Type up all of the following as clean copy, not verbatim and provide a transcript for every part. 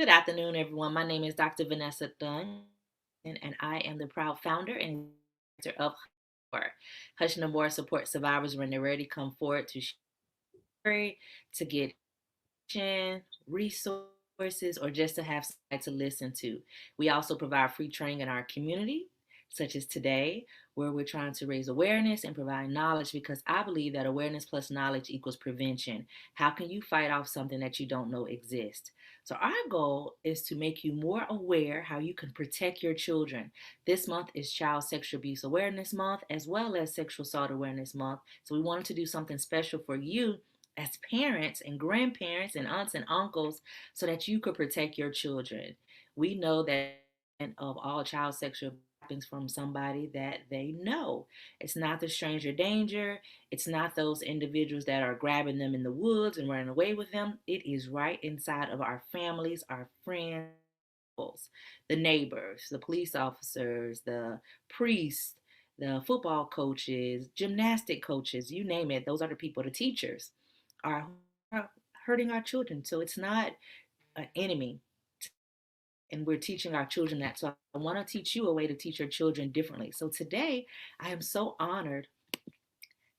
Good afternoon, everyone. My name is Dr. Vanessa Dunn, and I am the proud founder and director of Hush No More support survivors when they're ready to come forward to share, to get resources, or just to have somebody to listen to. We also provide free training in our community, such as today, where we're trying to raise awareness and provide knowledge because I believe that awareness plus knowledge equals prevention. How can you fight off something that you don't know exists? So, our goal is to make you more aware how you can protect your children. This month is Child Sexual Abuse Awareness Month as well as Sexual Assault Awareness Month. So, we wanted to do something special for you as parents and grandparents and aunts and uncles so that you could protect your children. We know that of all child sexual happens from somebody that they know. It's not the stranger danger. It's not those individuals that are grabbing them in the woods and running away with them. It is right inside of our families, our friends, the neighbors, the police officers, the priests, the football coaches, gymnastic coaches, you name it. Those are the people, the teachers are hurting our children. So it's not an enemy. And we're teaching our children that. So I want to teach you a way to teach your children differently. So today, I am so honored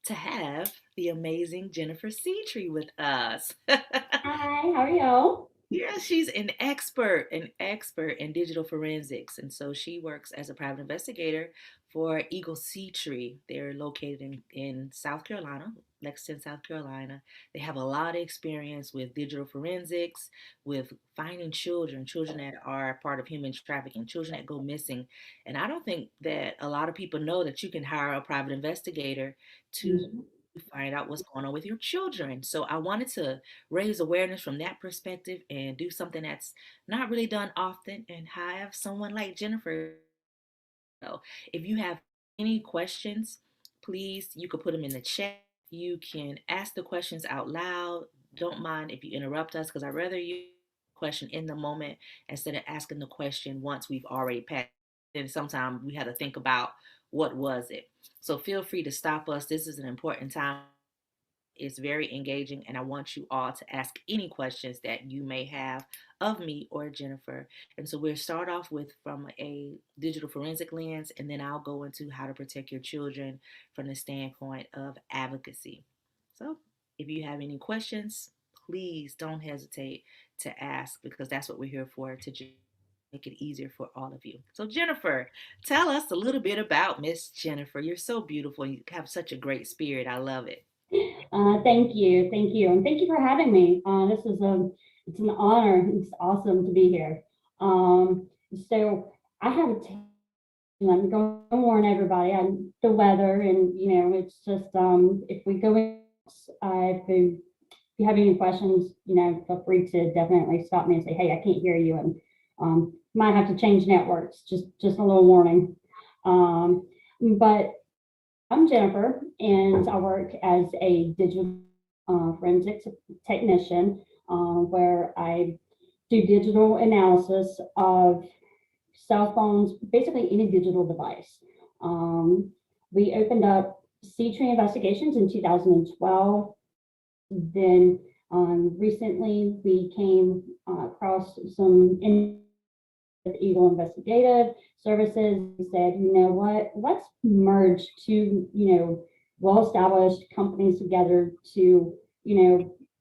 to have the amazing Jennifer Seatree with us. Hi, how are y'all? Yeah, she's an expert in digital forensics. And so she works as a private investigator for Eagle Sea Tree. They're located in South Carolina, Lexington, South Carolina. They have a lot of experience with digital forensics, with finding children that are part of human trafficking, children that go missing. And I don't think that a lot of people know that you can hire a private investigator to Mhm. find out what's going on with your children. So I wanted to raise awareness from that perspective and do something that's not really done often and have someone like Jennifer. So if you have any questions, please, you could put them in the chat. You can ask the questions out loud. Don't mind if you interrupt us because I'd rather you question in the moment instead of asking the question once we've already passed. And sometimes we had to think about what was it. So feel free to stop us. This is an important time. It's very engaging, and I want you all to ask any questions that you may have of me or Jennifer. And so we'll start off with from a digital forensic lens, and then I'll go into how to protect your children from the standpoint of advocacy. So if you have any questions, please don't hesitate to ask because that's what we're here for to make it easier for all of you. So, Jennifer, tell us a little bit about Miss Jennifer. You're so beautiful. You have such a great spirit. I love it. Thank you, and thank you for having me. It's an honor. It's awesome to be here. Um, so I have a I'm going to warn everybody on the weather, and it's just if we go in, if you have any questions, feel free to definitely stop me and say, hey, I can't hear you, and might have to change networks. Just a little warning. But I'm Jennifer, and I work as a digital forensics technician, where I do digital analysis of cell phones, basically any digital device. Um, we opened up C-Tree Investigations in 2012. Then recently we came across some Eagle Investigative Services said, you know what, let's merge two, well-established companies together to,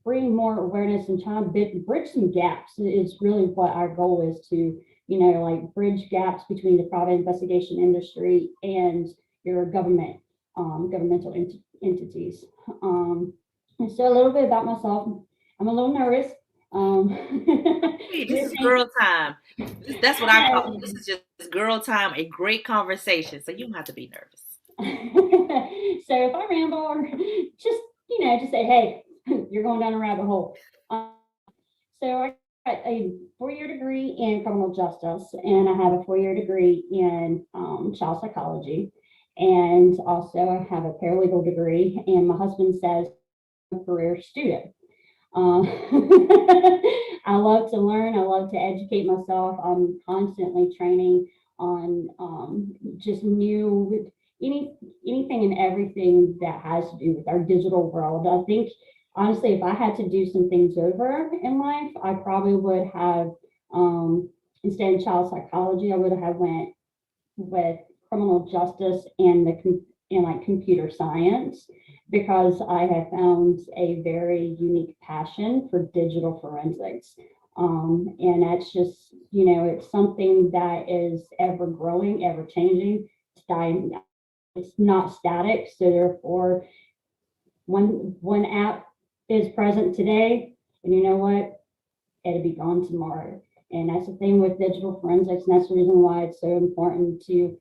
bring more awareness and try to bridge some gaps. It's really what our goal is to, like bridge gaps between the private investigation industry and your governmental entities. And so a little bit about myself. I'm a little nervous. Um, Hey, this you're is thinking, girl time. That's what I call it. This is just girl time, a great conversation. So you don't have to be nervous. so if I ramble, or just just say, hey, you're going down a rabbit hole. So I got a 4-year degree in criminal justice, and I have a 4-year degree in child psychology, and also I have a paralegal degree. And my husband says I'm a career student. Uh, I love to learn. I love to educate myself. I'm constantly training on just new anything and everything that has to do with our digital world. I think honestly, if I had to do some things over in life, I probably would have Instead of child psychology, I would have went with criminal justice and and like computer science, because I have found a very unique passion for digital forensics. And that's just, it's something that is ever growing, ever changing. It's not static. So therefore, one app is present today, and you know what? It'll be gone tomorrow. And that's the thing with digital forensics, and that's the reason why it's so important to,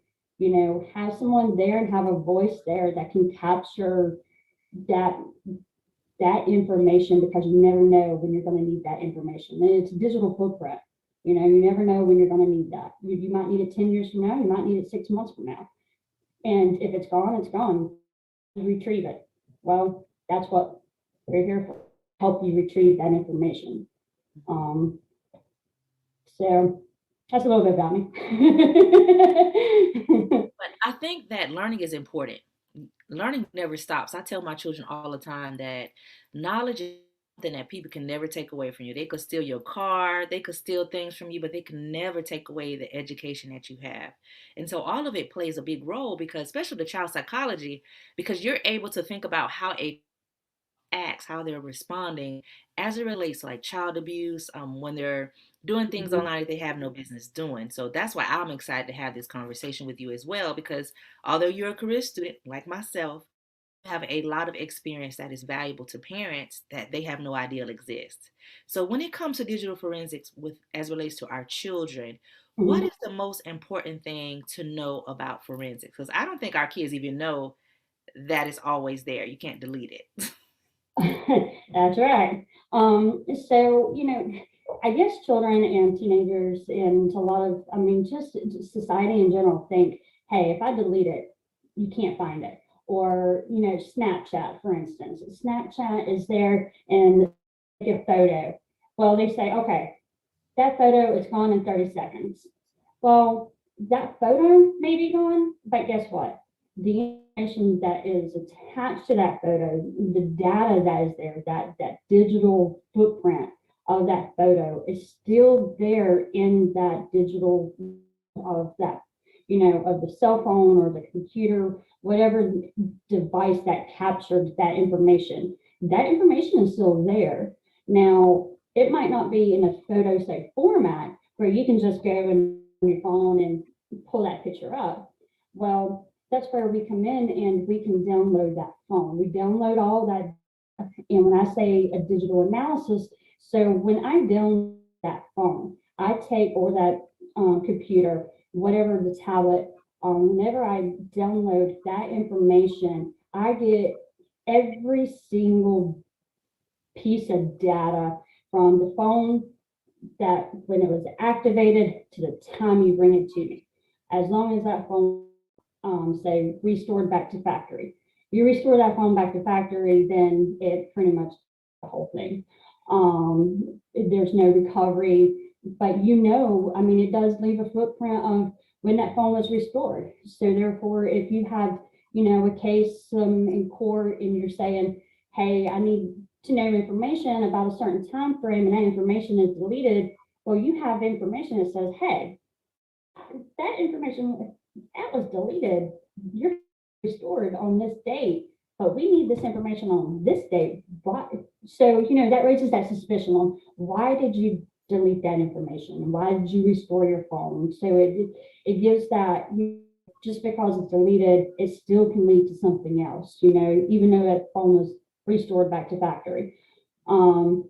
have someone there and have a voice there that can capture that information, because you never know when you're going to need that information. And it's a digital footprint. You never know when you're going to need that. You might need it 10 years from now. You might need it 6 months from now. And if it's gone, it's gone. Retrieve it. Well, that's what we're here for, help you retrieve that information. Um, so that's a little bit about me. But I think that learning is important. Learning never stops. I tell my children all the time that knowledge is something that people can never take away from you. They could steal your car, they could steal things from you, but they can never take away the education that you have. And so all of it plays a big role, because, especially the child psychology, because you're able to think about how a acts, how they're responding as it relates to like child abuse, when they're doing things Mhm. online that they have no business doing. So that's why I'm excited to have this conversation with you as well, because although you're a career student like myself, you have a lot of experience that is valuable to parents that they have no idea exists. So when it comes to digital forensics with as relates to our children, what Mhm. is the most important thing to know about forensics? Because I don't think our kids even know that it's always there. You can't delete it. That's right. So, I guess children and teenagers and a lot of, just society in general think, hey, if I delete it, you can't find it. Or, Snapchat, for instance. Snapchat is there and take a photo. Well, they say, okay, that photo is gone in 30 seconds. Well, that photo may be gone, but guess what? The information that is attached to that photo, the data that is there, that digital footprint of that photo is still there in that digital of that, of the cell phone or the computer, whatever device that captured that information. That information is still there. Now, it might not be in a photo, say, format where you can just go and your phone and pull that picture up. Well, that's where we come in and we can download that phone. We download all that. And when I say a digital analysis, so when I download that phone, I take, or that computer, whatever the tablet, whenever I download that information, I get every single piece of data from the phone, that when it was activated to the time you bring it to me. As long as that phone, say, restored back to factory. You restore that phone back to factory, then it pretty much the whole thing. There's no recovery, but it does leave a footprint of when that phone was restored. So therefore, if you have, a case in court and you're saying, hey, I need to know information about a certain time frame and that information is deleted, well, you have information that says, hey, that information that was deleted, you're restored on this date, but we need this information on this date. Why? So, that raises that suspicion on why did you delete that information? Why did you restore your phone? So it gives that, just because it's deleted, it still can lead to something else, even though that phone was restored back to factory. Um,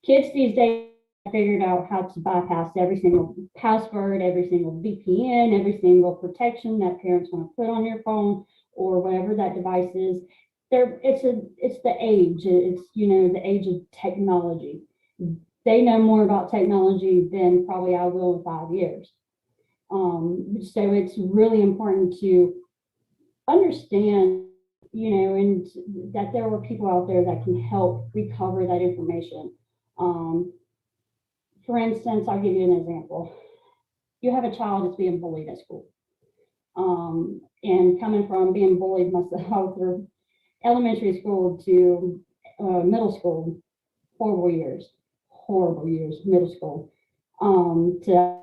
Kids these days figured out how to bypass every single password, every single VPN, every single protection that parents want to put on your phone or whatever that device is. It's the age. It's the age of technology. They know more about technology than probably I will in 5 years. So it's really important to understand, and that there are people out there that can help recover that information. Um, for instance, I'll give you an example. You have a child that's being bullied at school. And coming from being bullied myself through elementary school to middle school, horrible years, middle school. To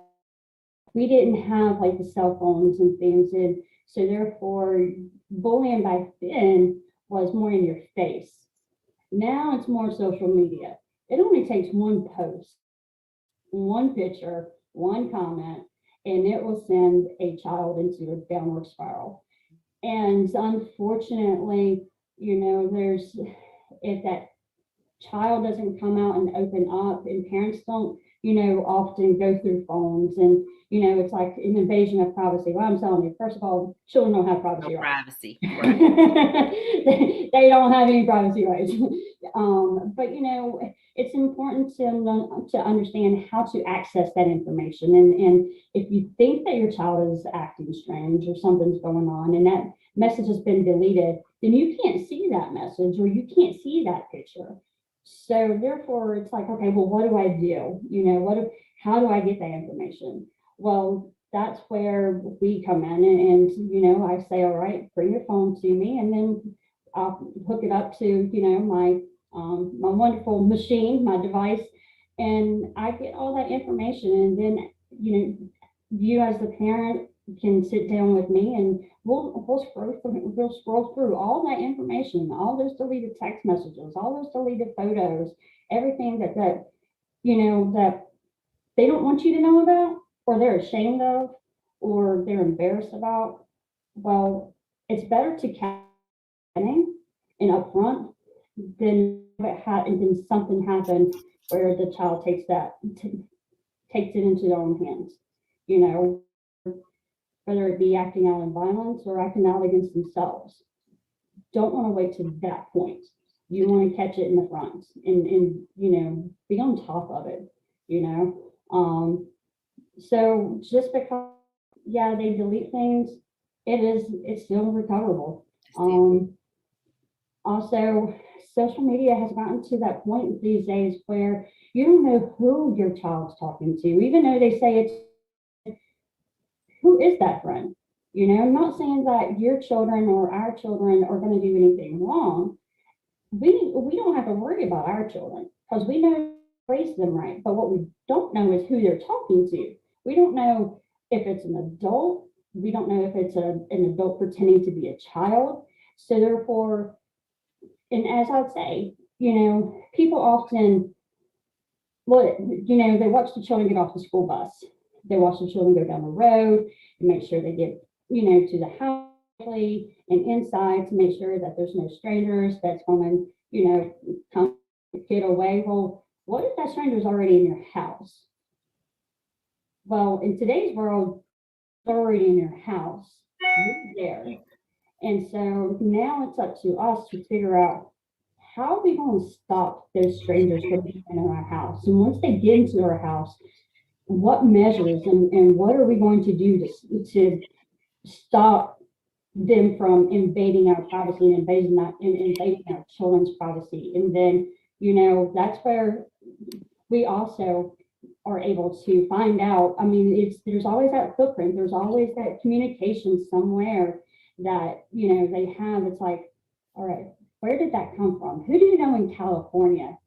we didn't have like the cell phones and things, and so therefore bullying back then was more in your face. Now it's more social media. It only takes one post, one picture, one comment, and it will send a child into a downward spiral. And unfortunately, there's if that child doesn't come out and open up, and parents don't, often go through phones, and it's like an invasion of privacy. Well, I'm telling you, first of all, children don't have No privacy rights. privacy. Right. They don't have any privacy rights. But it's important to understand how to access that information. And if you think that your child is acting strange or something's going on and that message has been deleted, then you can't see that message or you can't see that picture. So therefore, it's like, okay, well, what do I do? How do I get that information? Well, that's where we come in, and I say, all right, bring your phone to me, and then I'll hook it up to my wonderful machine, my device, and I get all that information, and then you as the parent can sit down with me, and we'll scroll through all that information, all those deleted text messages, all those deleted photos, everything that they don't want you to know about, or they're ashamed of, or they're embarrassed about. Well, it's better to catch and upfront than then something happen where the child takes it into their own hands. You know, whether it be acting out in violence or acting out against themselves. Don't want to wait to that point. You want to catch it in the front, and be on top of it. You know, so just because they delete things, it's still recoverable. Um, Also, social media has gotten to that point these days where you don't know who your child's talking to, even though they say it's who is that friend. I'm not saying that your children or our children are going to do anything wrong. We don't have to worry about our children because we know to raise them right. But what we don't know is who they're talking to. We don't know if it's an adult. We don't know if it's an adult pretending to be a child. So therefore, and as I'd say, people often, they watch the children get off the school bus. They watch the children go down the road and make sure they get, to the house and inside to make sure that there's no strangers that's going to, come get away. Well, what if that stranger's already in your house? Well, in today's world, it's already in your house. You're there. And so now it's up to us to figure out how are we going to stop those strangers from getting into our house? And once they get into our house, what measures and what are we going to do to stop them from invading our privacy and invading our children's privacy? And then, that's where we also are able to find out. I mean, there's always that footprint, there's always that communication somewhere that they have. It's like, all right, where did that come from? Who do you know in California?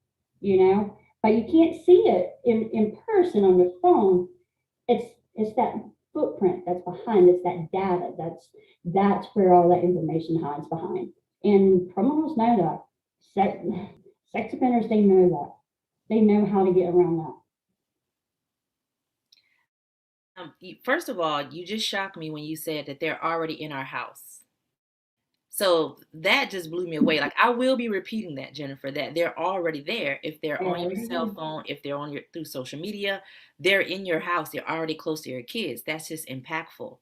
But you can't see it in person on your phone. It's that footprint that's behind. It's that data. That's where all that information hides behind. And criminals know that. Sex offenders, they know that. They know how to get around that. First of all, you just shocked me when you said that they're already in our house. So that just blew me away. Like, I will be repeating that, Jennifer, that they're already there. If they're on your cell phone, if they're on your through social media, they're in your house. They're already close to your kids. That's just impactful.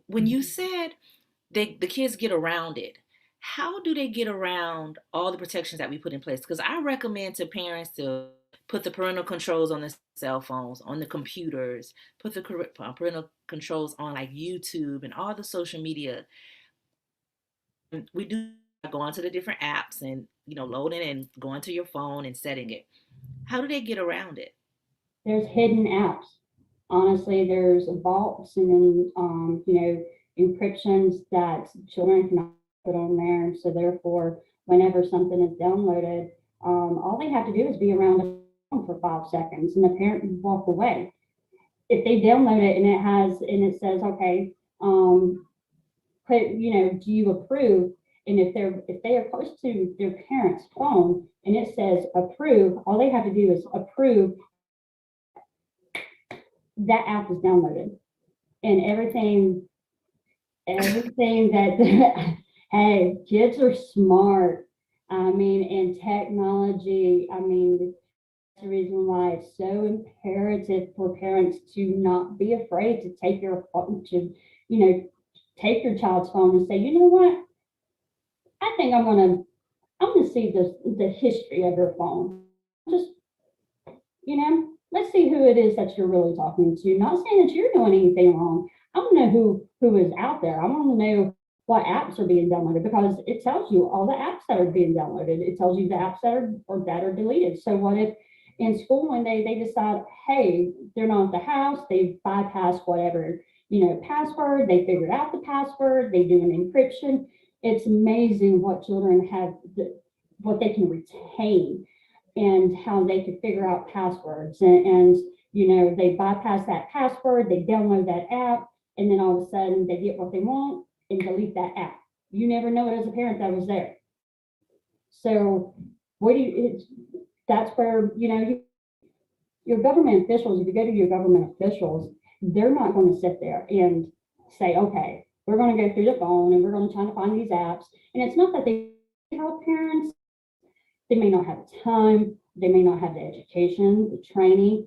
When you said the kids get around it, how do they get around all the protections that we put in place? Because I recommend to parents to put the parental controls on the cell phones, on the computers, put the parental controls on like YouTube and all the social media. We do go onto the different apps and loading and going to your phone and setting it. How do they get around it? There's hidden apps. Honestly, there's vaults and encryptions that children can put on there. So therefore, whenever something is downloaded, all they have to do is be around the phone for 5 seconds, and the parent can walk away. if they download it and it says, okay, put, do you approve? And if they are close to their parent's phone and it says approve, all they have to do is approve that app is downloaded, and everything that hey, kids are smart. I mean, and technology, I mean, that's the reason why it's so imperative for parents to not be afraid to take your phone, to, take your child's phone and say, you know what, I think I'm gonna see the history of your phone. Just, let's see who it is that you're really talking to. Not saying that you're doing anything wrong. I want to know who is out there. I want to know what apps are being downloaded, because it tells you all the apps that are being downloaded. It tells you the apps that are deleted. So what if in school one day they decide, hey, they're not at the house, they bypass whatever, password, they figured out the password, they do an encryption. It's amazing what children have, what they can retain, and how they could figure out passwords, and they bypass that password, they download that app, and then all of a sudden they get what they want and delete that app. You never know it as a parent that was there. So what do you? That's where your government officials. If you go to your government officials, they're not going to sit there and say, okay, we're going to go through the phone and we're going to try to find these apps. And it's not that they help parents. They may not have the time. They may not have the education, the training.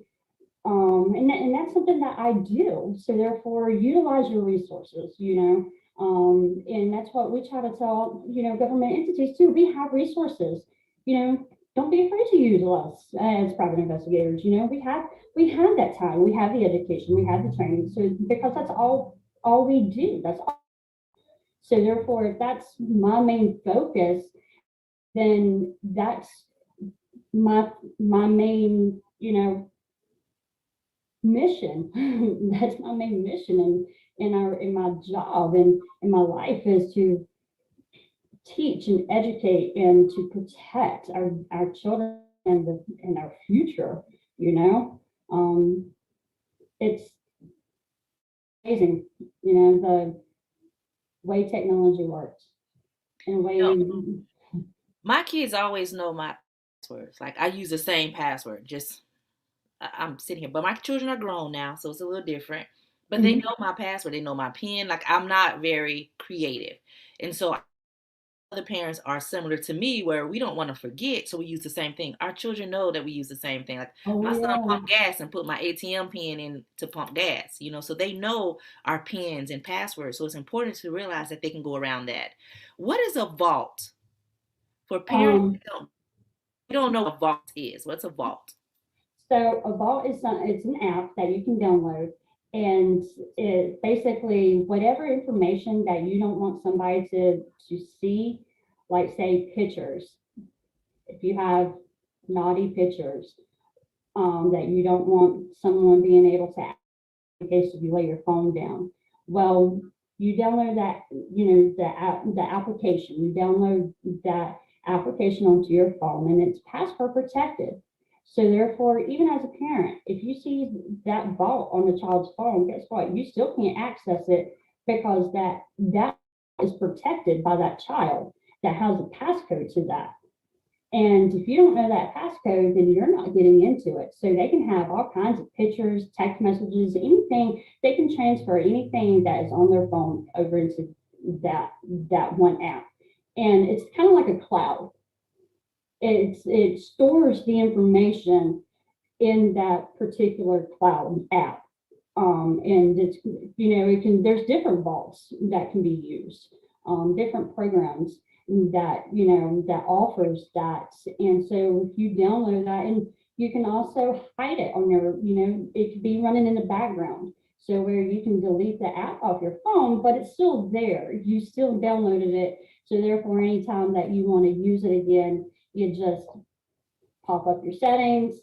And that's something that I do. So therefore, utilize your resources, and that's what we try to tell, government entities too. We have resources, don't be afraid to use us as private investigators. We have that time, we have the education, we have the training. So because that's all we do. That's all. So therefore, if that's my main focus, then that's my main, mission. That's my main mission in my job and in my life, is to teach and educate and to protect our children and our future. It's amazing, the way technology works and the way. My kids always know my passwords. Like I use the same password. Just I'm sitting here, but my children are grown now, so it's a little different. But they know my password. They know my PIN. Like I'm not very creative, and so other parents are similar to me, where we don't want to forget, so we use the same thing. Our children know that we use the same thing. Like Oh my son yeah. pumped gas and put my ATM pin in to pump gas. So they know our pins and passwords. So it's important to realize that they can go around that. What is a vault for parents? Um, We don't know what a vault is. What's a vault? So a vault it's an app that you can download, and it basically, whatever information that you don't want somebody to see, like say pictures. If you have naughty pictures, that you don't want someone being able to, in case you lay your phone down. Well, you download that, the application. You download that application onto your phone, and it's password protected. So therefore, even as a parent, if you see that vault on the child's phone, guess what? You still can't access it, because that is protected by that child that has a passcode to that. And if you don't know that passcode, then you're not getting into it. So they can have all kinds of pictures, text messages, anything. They can transfer anything that is on their phone over into that one app. And it's kind of like a cloud. It stores the information in that particular cloud app. And it's, there's different vaults that can be used, different programs that offers that. And so if you download that, and you can also hide it on your, it could be running in the background. So where you can delete the app off your phone, but it's still there. You still downloaded it. So therefore, anytime that you want to use it again, you just pop up your settings,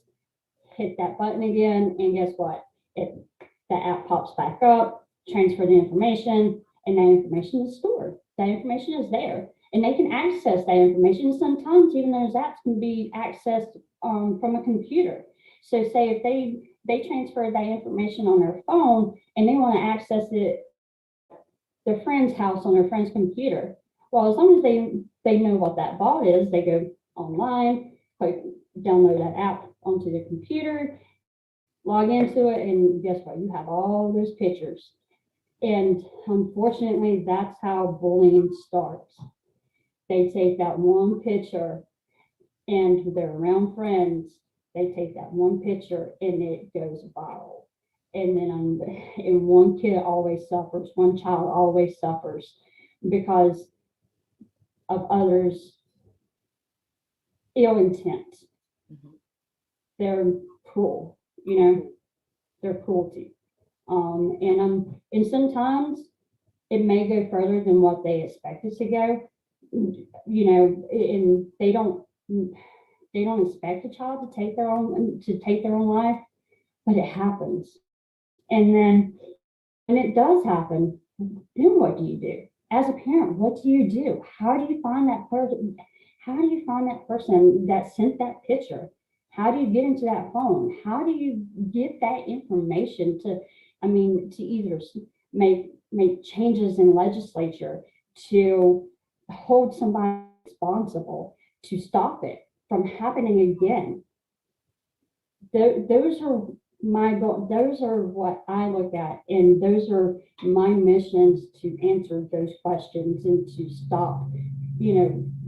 hit that button again, and guess what? The app pops back up, transfer the information, and that information is stored. That information is there, and they can access that information. Sometimes even those apps can be accessed from a computer. So say if they transfer that information on their phone and they want to access it their friend's house on their friend's computer. Well, as long as they know what that bot is, they go online, click download that app onto the computer, log into it, and guess what? You have all those pictures. And unfortunately, that's how bullying starts. They take that one picture and they're around friends. They take that one picture and it goes viral. And then and one kid always suffers, one child always suffers because of others' ill intent. Mm-hmm. They're cruel, their cruelty. And sometimes it may go further than what they expect it to go, and they don't expect a child to take their own life, but it happens. And then when it does happen, then what do you do? As a parent, what do you do? How do you find that person? How do you find that person that sent that picture? How do you get into that phone? How do you get that information to either make changes in legislature, to hold somebody responsible, to stop it from happening again? Those are my goal. Those are what I look at, and those are my missions to answer those questions and to stop,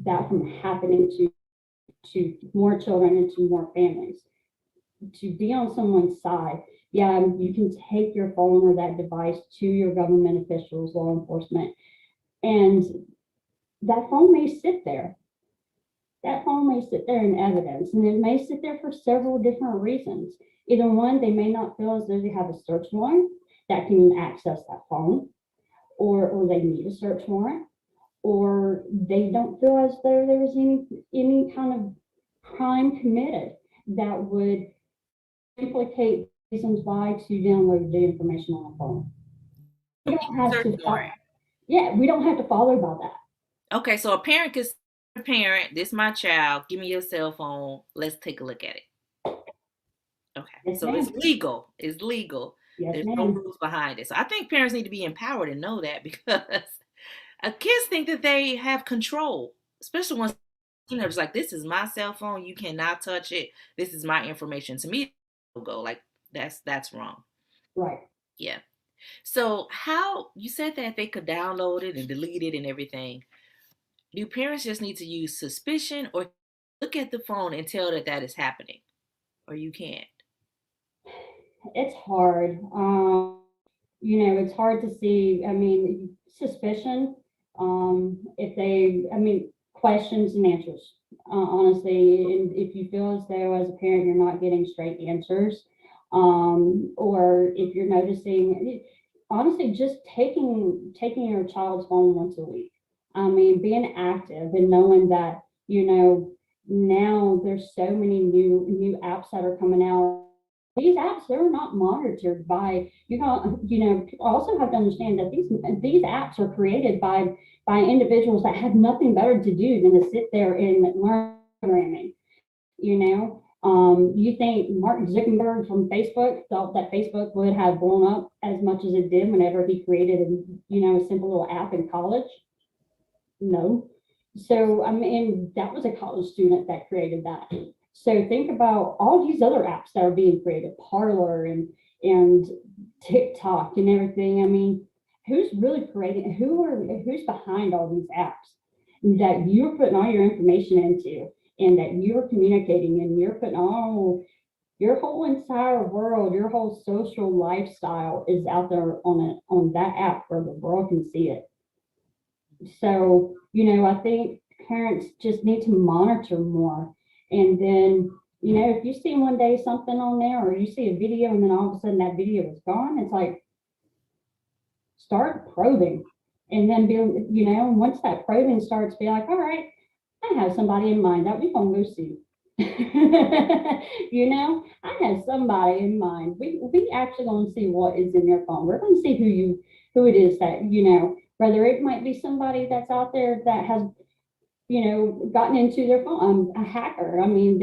that from happening to more children and to more families. To be on someone's side, yeah, you can take your phone or that device to your government officials, law enforcement, and that phone may sit there. That phone may sit there in evidence, and it may sit there for several different reasons. Either one, they may not feel as though they have a search warrant that can access that phone, or they need a search warrant, or they don't feel as though there was any kind of crime committed that would implicate reasons why to download the information on the phone. We don't have Search to warrant. we don't have to follow by that. Okay, so a parent could say, parent, this is my child, give me your cell phone, let's take a look at it. Okay, Yes, so ma'am. it's legal. It's legal. Yes, There's no ma'am. rules behind it. So I think parents need to be empowered and know that because kids think that they have control, especially when teenagers like, this is my cell phone, you cannot touch it. This is my information. To me, go like that's wrong. Right. Yeah. So how you said that they could download it and delete it and everything. Do parents just need to use suspicion or look at the phone and tell that that is happening? Or you can't? It's hard. It's hard to see. I mean, suspicion. If they, I mean, questions and answers. Honestly, and if you feel as though as a parent you're not getting straight answers, or if you're noticing, honestly, just taking your child's phone once a week. I mean, being active and knowing that now there's so many new apps that are coming out. These apps, they're not monitored by, people also have to understand that these apps are created by individuals that have nothing better to do than to sit there and learn programming. You think Mark Zuckerberg from Facebook thought that Facebook would have blown up as much as it did whenever he created a simple little app in college? No. So, I mean, that was a college student that created that. So think about all these other apps that are being created, Parlor and TikTok and everything. I mean, who's really creating? Who's behind all these apps that you're putting all your information into, and that you're communicating, and you're putting all your whole entire world, your whole social lifestyle is out there on that app where the world can see it. So, I think parents just need to monitor more. And then, if you see one day something on there, or you see a video and then all of a sudden that video is gone, it's like, start probing. And then once that probing starts, be like, all right, I have somebody in mind that we're going to go see. I have somebody in mind. We actually going to see what is in your phone. We're going to see who it is that, whether it might be somebody that's out there that has, gotten into their phone, a hacker. I mean,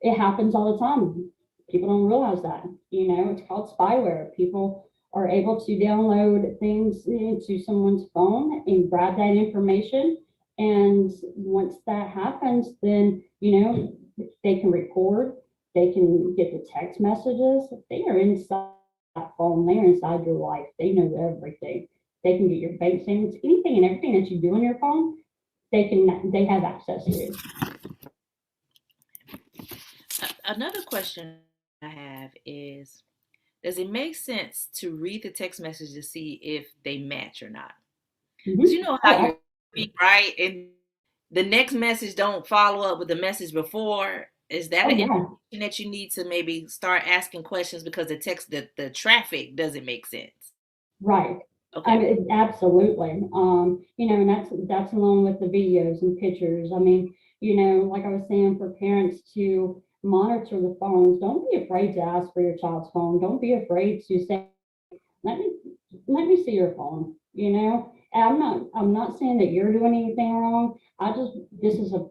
it happens all the time. People don't realize that. It's called spyware. People are able to download things into someone's phone and grab that information. And once that happens, then, they can record, they can get the text messages. They are inside that phone, they are inside your life. They know everything. They can get your bank statements, anything and everything that you do on your phone, they have access to. Another question I have is, does it make sense to read the text message to see if they match or not? Because you Mm-hmm. know how Oh, you're speak, right? And the next message don't follow up with the message before. Is that oh an yeah, indication that you need to maybe start asking questions because the traffic doesn't make sense? right. I Okay. mean, absolutely. And that's along with the videos and pictures. I mean, like I was saying, for parents to monitor the phones, don't be afraid to ask for your child's phone. Don't be afraid to say, let me let me see your phone. And I'm not saying that you're doing anything wrong. This is a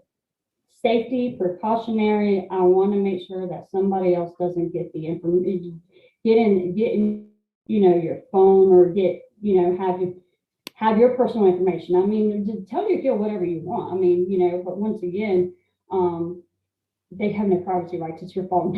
safety precautionary. I want to make sure that somebody else doesn't get the information, get in, your phone, or have your personal information. I mean, just tell your kid whatever you want. I mean, but once again, um, they have no privacy rights. It's your phone.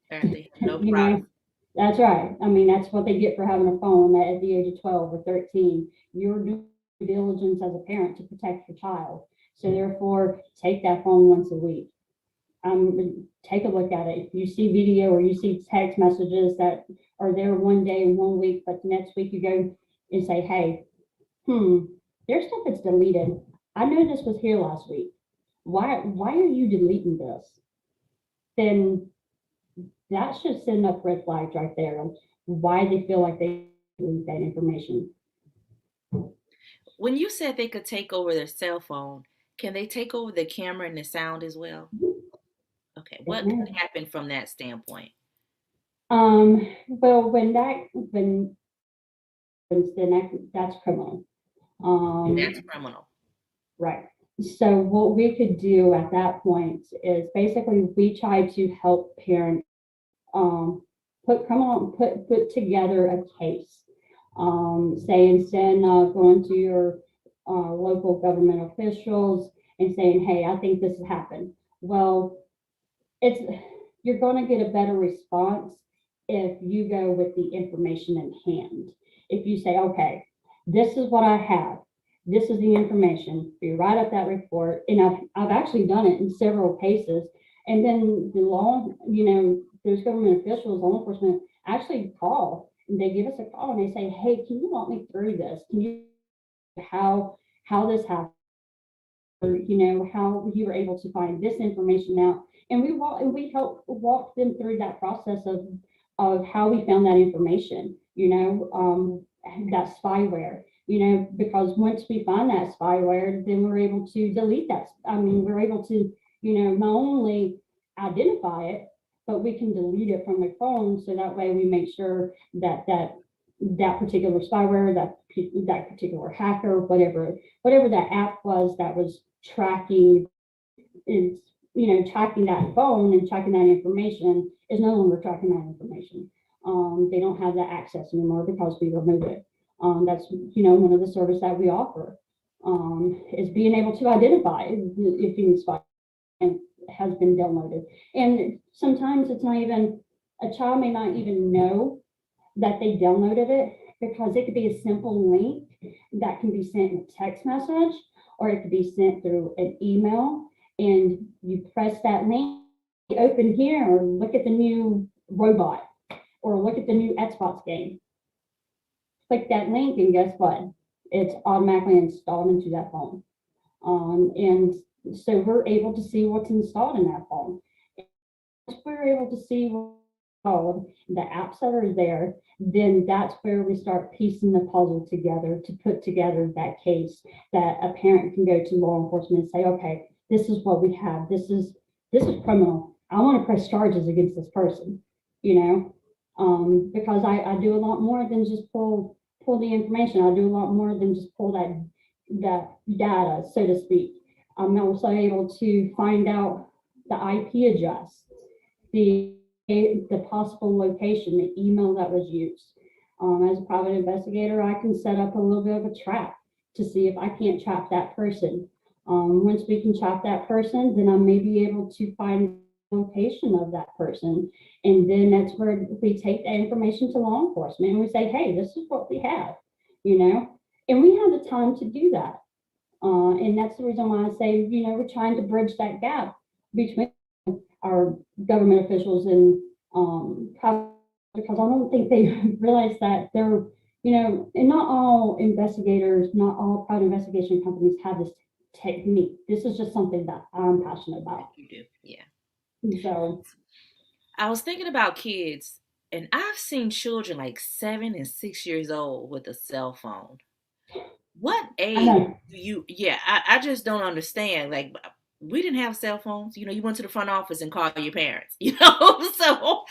Parents, they have no you privacy. know, that's right. I mean, that's what they get for having a phone at the age of 12 or 13. Your due diligence as a parent to protect your child. So therefore, take that phone once a week. Take a look at it. If you see video or you see text messages that are there one day and 1 week, but the next week you go and say, hey, there's stuff that's deleted. I know this was here last week. Why are you deleting this? Then that should send up red flags right there on why they feel like they delete that information. When you said they could take over their cell phone, can they take over the camera and the sound as well? Okay. Yes, What could ma'am. happen from that standpoint? Well, when then that's criminal. That's Um, criminal. right. So what we could do at that point is basically we try to help parents um, put together a case. Say instead of going to your local government officials and saying, "Hey, I think this has happened." Well, it's you're going to get a better response if you go with the information in hand. If you say, okay, this is what I have, this is the information, you write up that report, and I've actually done it in several cases. And then the law, those government officials, law enforcement actually call, and they give us a call and they say, hey, can you walk me through this? Can you how this happened? Or, how you were able to find this information out. And we help walk them through that process of how we found that information, that spyware, because once we find that spyware, then we're able to delete that. I mean, we're able to, not only identify it, but we can delete it from the phone. So that way we make sure that particular spyware, that particular hacker, whatever that app was that was tracking is tracking that phone and tracking that information is no longer tracking that information. They don't have that access anymore because we remove it. That's one of the services that we offer is being able to identify if any spy has been downloaded. And sometimes it's not even a child may not even know that they downloaded it because it could be a simple link that can be sent in a text message or it could be sent through an email and you press that link, open here or look at the new robot or look at the new Xbox game. Click that link and guess what? It's automatically installed into that phone. And so we're able to see what's installed in that phone. If we're able to see the apps that are there, then that's where we start piecing the puzzle together to put together that case that a parent can go to law enforcement and say, okay, this is what we have. This is criminal. I want to press charges against this person, because I do a lot more than just pull the information. I do a lot more than just pull that data, so to speak. I'm also able to find out the IP address, the the possible location, the email that was used. As a private investigator, I can set up a little bit of a trap to see if I can't trap that person. Once we can trap that person, then I may be able to find the location of that person. And then that's where we take that information to law enforcement and we say, hey, this is what we have, you know, and we have the time to do that. And that's the reason why I say, you know, we're trying to bridge that gap between our government officials and because I don't think they realize that they're, you know, and not all investigators, not all private investigation companies have this technique. This is just something that I'm passionate about. You do, yeah. So I was thinking about kids, and I've seen children like 7 and 6 years old with a cell phone. What I age know. do you? Yeah, I just don't understand. Like, we didn't have cell phones. You know, you went to the front office and called your parents. You know, so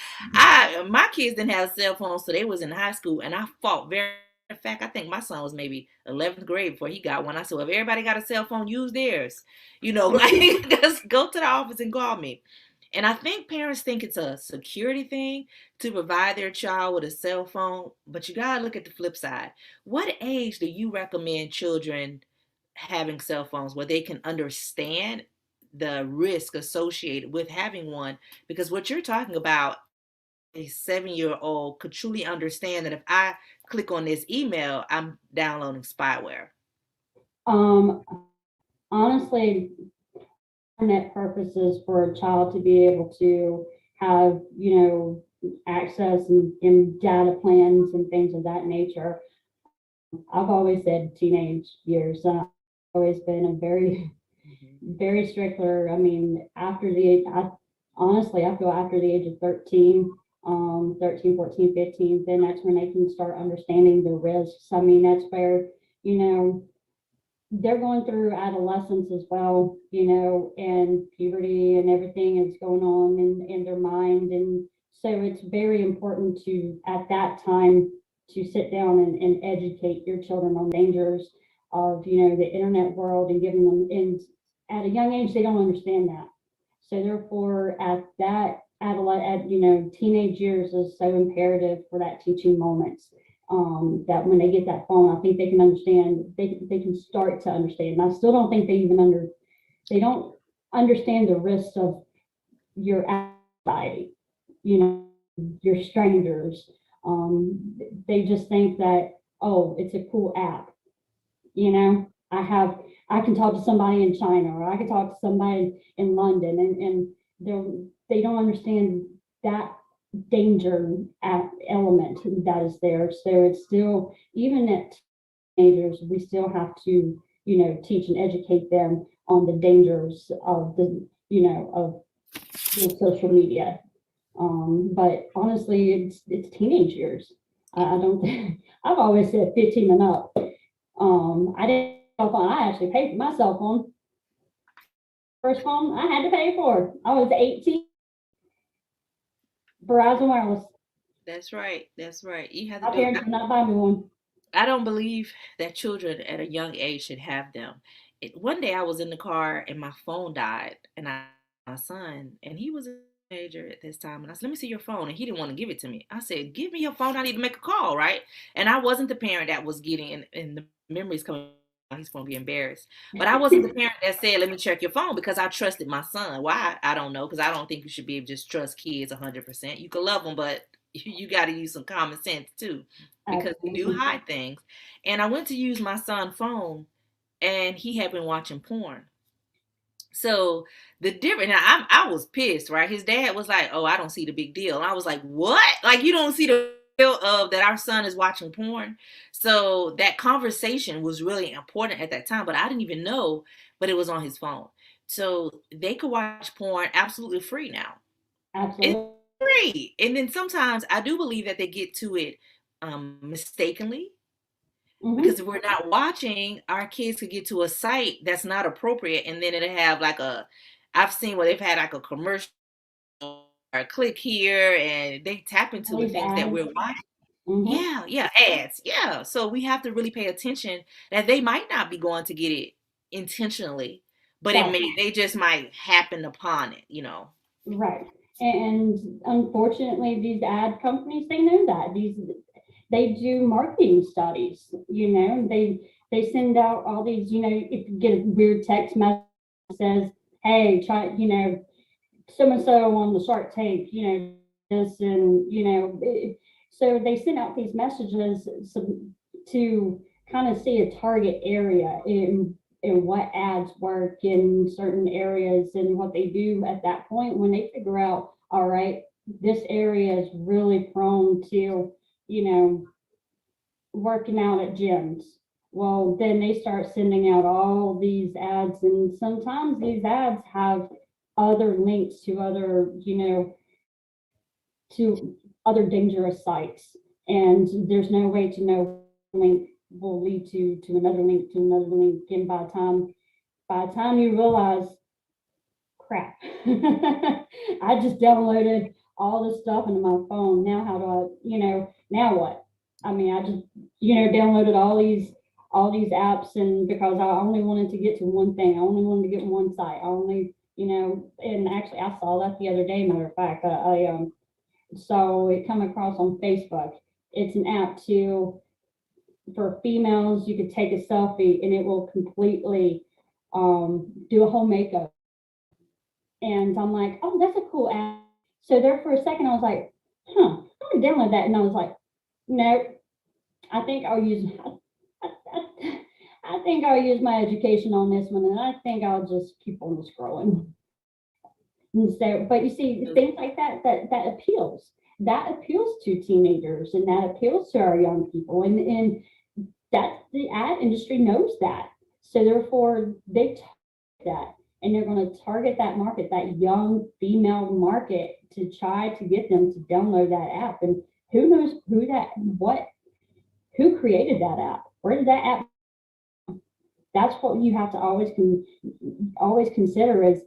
my kids didn't have cell phones, so they was in high school, and I fought very. In fact, I think my son was maybe 11th grade before he got one. I said, well, if everybody got a cell phone, use theirs. You know, like just go to the office and call me. And I think parents think it's a security thing to provide their child with a cell phone, but you gotta look at the flip side. What age do you recommend children having cell phones where they can understand the risk associated with having one? Because what you're talking about, a 7-year old could truly understand that if I click on this email, I'm downloading spyware. Um, honestly, internet purposes for a child to be able to have, you know, access and data plans and things of that nature. I've always said teenage years. I've always been a very, Mhm. very stricter. I mean, after the age, I honestly, I feel after the age of 13, 13, 14, 15, then that's when they can start understanding the risks. I mean, that's where, you know, they're going through adolescence as well, you know, and puberty and everything is going on in their mind. And so it's very important to, at that time, to sit down and educate your children on dangers of, you know, the internet world and giving them, and at a young age, they don't understand that. So therefore, at that adolescent, you know, teenage years is so imperative for that teaching moments. That when they get that phone, I think they can understand. They can start to understand. And I still don't think they don't understand the risks of your anxiety. You know, your strangers. They just think that, oh, it's a cool app. You know, I can talk to somebody in China or I can talk to somebody in London, and they don't understand that danger element that is there. So it's still, even at teenagers, we still have to, you know, teach and educate them on the dangers of the, you know, of the social media. But honestly, it's teenage years. Yeah. I don't think I've always said 15 and up. I didn't. I actually paid for my cell phone. First phone I had to pay for. I was 18. Verizon Wireless. That's right. That's right. You have to My do it. parents did not buy me one. I don't believe that children at a young age should have them. One day I was in the car and my phone died, and my son, and he was a teenager at this time, and I said, "Let me see your phone," and he didn't want to give it to me. I said, "Give me your phone. I need to make a call, right?" And I wasn't the parent that was getting, and the memories coming. He's going to be embarrassed, but I wasn't the parent that said, "Let me check your phone," because I trusted my son. Why? I don't know, because I don't think you should be able to just trust kids 100%. You can love them, but you got to use some common sense too, because they do Absolutely. hide things. And I went to use my son's phone, and he had been watching porn. So the difference, I was pissed, right? His dad was like, "Oh, I don't see the big deal." And I was like, "What? Like you don't see the deal of that our son is watching porn?" So that conversation was really important at that time, but I didn't even know, but it was on his phone. So they could watch porn absolutely free now. It's Absolutely. free. And then sometimes I do believe that they get to it mistakenly, because Mm-hmm. if we're not watching, our kids could get to a site that's not appropriate, and then it'll have like a. I've seen where they've had like a commercial or click here, and they tap into the These things that ads. we're watching. Mm-hmm. Yeah, yeah, ads. Yeah. So we have to really pay attention that they might not be going to get it intentionally, but Right. they just might happen upon it. Right. And unfortunately, these ad companies, they know that. They do marketing studies, they send out all these, if you get a weird text message that says, hey, try, so and so on the Shark Tank, this, and so they send out these messages to kind of see a target area in what ads work in certain areas and what they do at that point when they figure out, all right, this area is really prone to, you know, working out at gyms. Well, then they start sending out all these ads, and sometimes these ads have other links to other, to other dangerous sites, and there's no way to know link will lead to another link to another link, and by the time you realize, crap, I just downloaded all this stuff into my phone. Now how do I, now what? I mean, I just, downloaded all these apps, and because I only wanted to get to one thing, I only wanted to get one site. I only, and actually I saw that the other day, matter of fact. So it come across on Facebook. It's an app for females. You could take a selfie and it will completely do a whole makeup. And I'm like, oh, that's a cool app. So there for a second, I was like, I'm gonna download that. And I was like, no, I think I'll use, I think I'll use my education on this one, and I think I'll just keep on scrolling. And so, but you see, things like that appeals. That appeals to teenagers, and that appeals to our young people, and that the ad industry knows that. So therefore, they target that, and they're going to target that market, that young female market, to try to get them to download that app. And who knows who created that app? Where did that app? That's what you have to always consider is,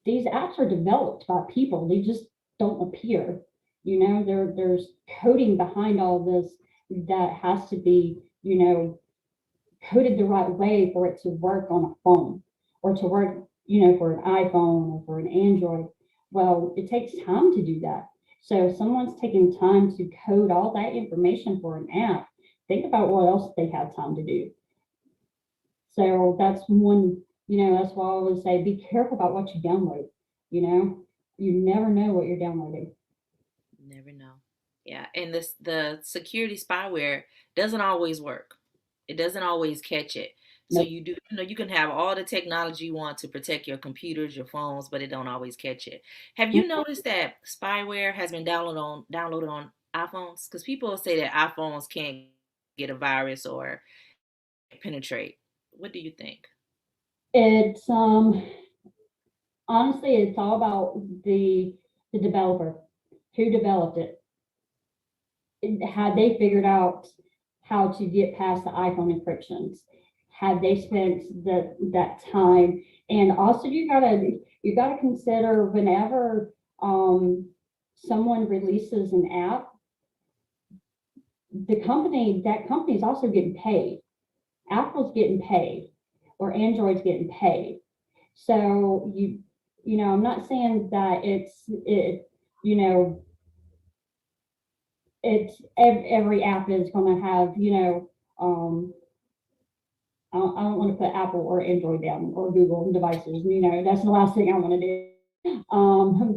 these apps are developed by people. They just don't appear. There's coding behind all this that has to be, coded the right way for it to work on a phone, or to work, for an iPhone or for an Android. Well, it takes time to do that. So if someone's taking time to code all that information for an app, think about what else they have time to do. So that's one, that's why I always say, be careful about what you download. You never know what you're downloading. Never know. Yeah, and the security spyware doesn't always work. It doesn't always catch it. So Nope. you do, you can have all the technology you want to protect your computers, your phones, but it don't always catch it. Have you noticed that spyware has been downloaded on iPhones? Because people say that iPhones can't get a virus or penetrate. What do you think? It's honestly, it's all about the developer who developed it. Had they figured out how to get past the iPhone encryptions? Have they spent that time? And also, you gotta consider whenever someone releases an app, that company is also getting paid. Apple's getting paid, or Android's getting paid. So I'm not saying that it's every app is going to have, I don't want to put Apple or Android down, or Google devices. That's the last thing I want to do.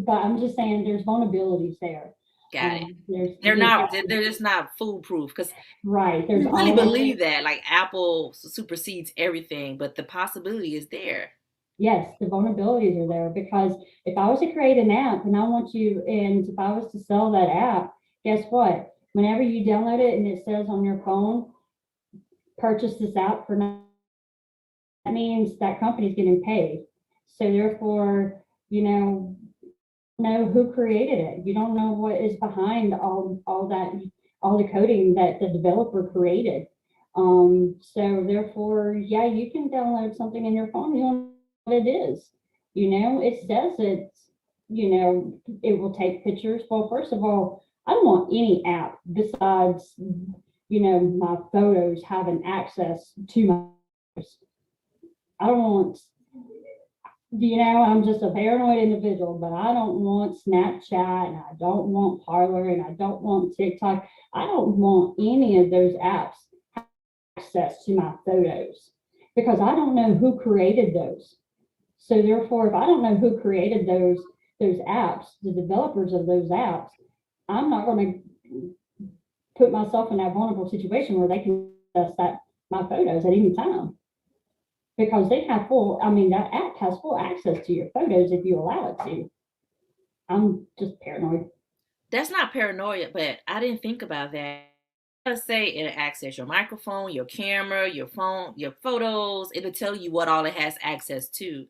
But I'm just saying there's vulnerabilities there. Got it. They're There's not. They're just not foolproof because right. There's you really always, believe that like Apple supersedes everything, but the possibility is there. yes, the vulnerabilities are there, because if I was to create an app and if I was to sell that app, guess what? Whenever you download it and it says on your phone, purchase this app for, that means that company's getting paid. So therefore, know who created it. You don't know what is behind all the coding that the developer created. So therefore, yeah, you can download something in your phone. You don't know what it is. It says it will take pictures. Well, first of all, I don't want any app besides, my photos having access to my photos. I don't want I'm just a paranoid individual, but I don't want Snapchat and I don't want Parlor and I don't want TikTok. I don't want any of those apps access to my photos because I don't know who created those. So therefore, if I don't know who created those apps, the developers of those apps, I'm not going to put myself in that vulnerable situation where they can access that my photos at any time because they have full. I mean, that app has full access to your photos if you allow it to. I'm just paranoid. That's not paranoia, but I didn't think about that. Let's say it'll access your microphone, your camera, your phone, your photos. It'll tell you what all it has access to.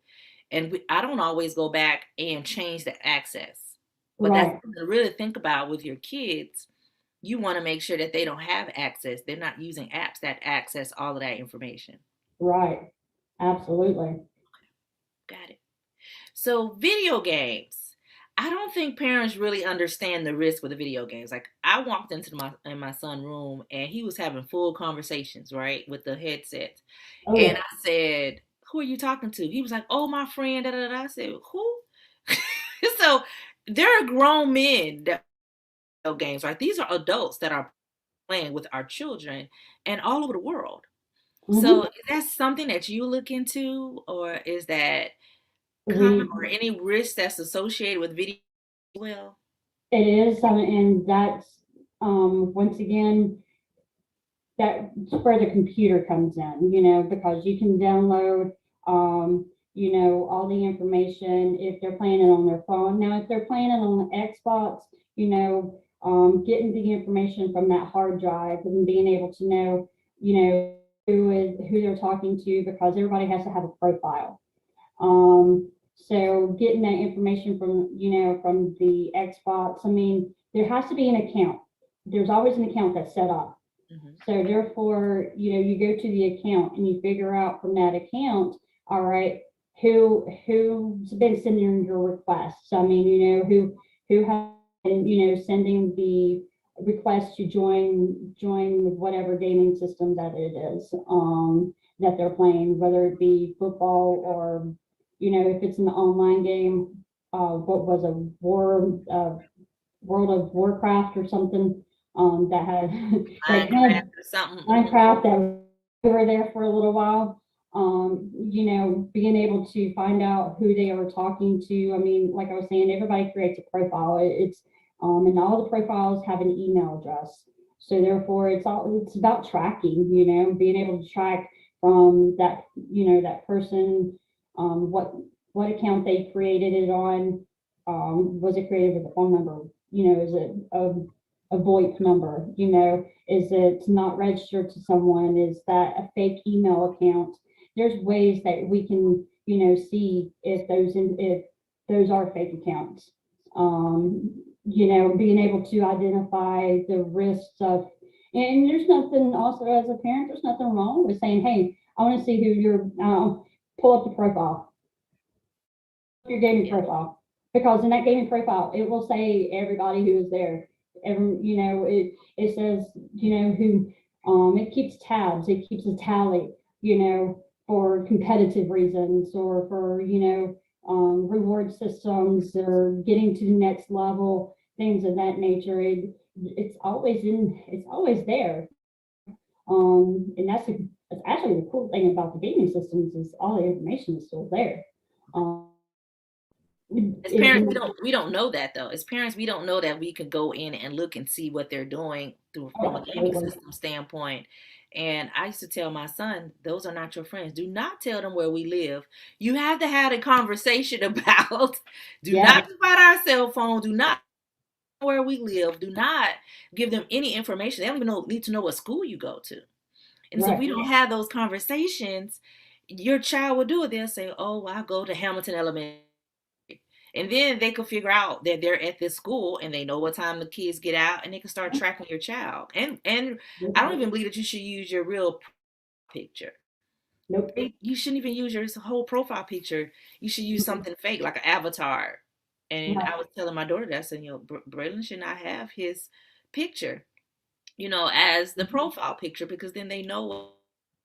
And I don't always go back and change the access. But that's Right, something to really think about with your kids. You want to make sure that they don't have access. They're not using apps that access all of that information. right, absolutely. Got it. So, video games. I don't think parents really understand the risk with the video games. Like I walked into my son's room and he was having full conversations, right, with the headset. Oh And yeah. I said, "Who are you talking to?" He was like, "Oh, my friend." Da, da, da. I said, "Who?" So there are grown men that play games, right? These are adults that are playing with our children and all over the world. So Mm-hmm. is that something that you look into, or is that common, We or any risk that's associated with video as well? It is, and that's once again that's where the computer comes in, because you can download, all the information if they're playing it on their phone. Now, if they're playing it on the Xbox, getting the information from that hard drive and being able to know, who they're talking to because everybody has to have a profile. So getting that information from the Xbox, I mean, there has to be an account. There's always an account that's set up. Hmm. So therefore, you go to the account and you figure out from that account, all right, who's been sending your requests. I mean, who has been, sending the request to join whatever gaming system that it is that they're playing, whether it be football or if it's an online game, what was a World of Warcraft or something that had that kind of Minecraft or something. Hmm. Minecraft that we were there for a little while. Being able to find out who they are talking to. I mean, like I was saying, everybody creates a profile. And all the profiles have an email address. So therefore, it's about tracking. Being able to track from that person, what account they created it on. Was it created with a phone number? Is it a VoIP number? Is it not registered to someone? Is that a fake email account? There's ways that we can, see if those are fake accounts. Being able to identify the risks of, and there's nothing also as a parent, there's nothing wrong with saying, hey, I want to see who you're, pull up the profile, your gaming Yeah. profile, because in that gaming profile it will say everybody who is there. It says who. It keeps tabs. It keeps a tally. For competitive reasons or for reward systems or getting to the next level, things of that nature. It's always there. And that's actually the cool thing about the gaming systems is all the information is still there. Um, As it, parents, we don't know that though. As parents, we don't know that we could go in and look and see what they're doing through from oh, a gaming absolutely. system standpoint. And I used to tell my son, those are not your friends. Do not tell them where we live. You have to have a conversation about, do Yeah, not provide our cell phone, do not know where we live, do not give them any information. They don't even need to know what school you go to. And so if we right. don't have those conversations, your child will do it. They'll say, "Oh, well, I go to Hamilton Elementary." And then they could figure out that they're at this school and they know what time the kids get out and they can start tracking your child. And I don't even believe that you should use your real picture. Nope. You shouldn't even use your whole profile picture. You should use something fake like an avatar. And I Right. was telling my daughter that, saying, Braylon should not have his picture, as the profile picture, because then they know what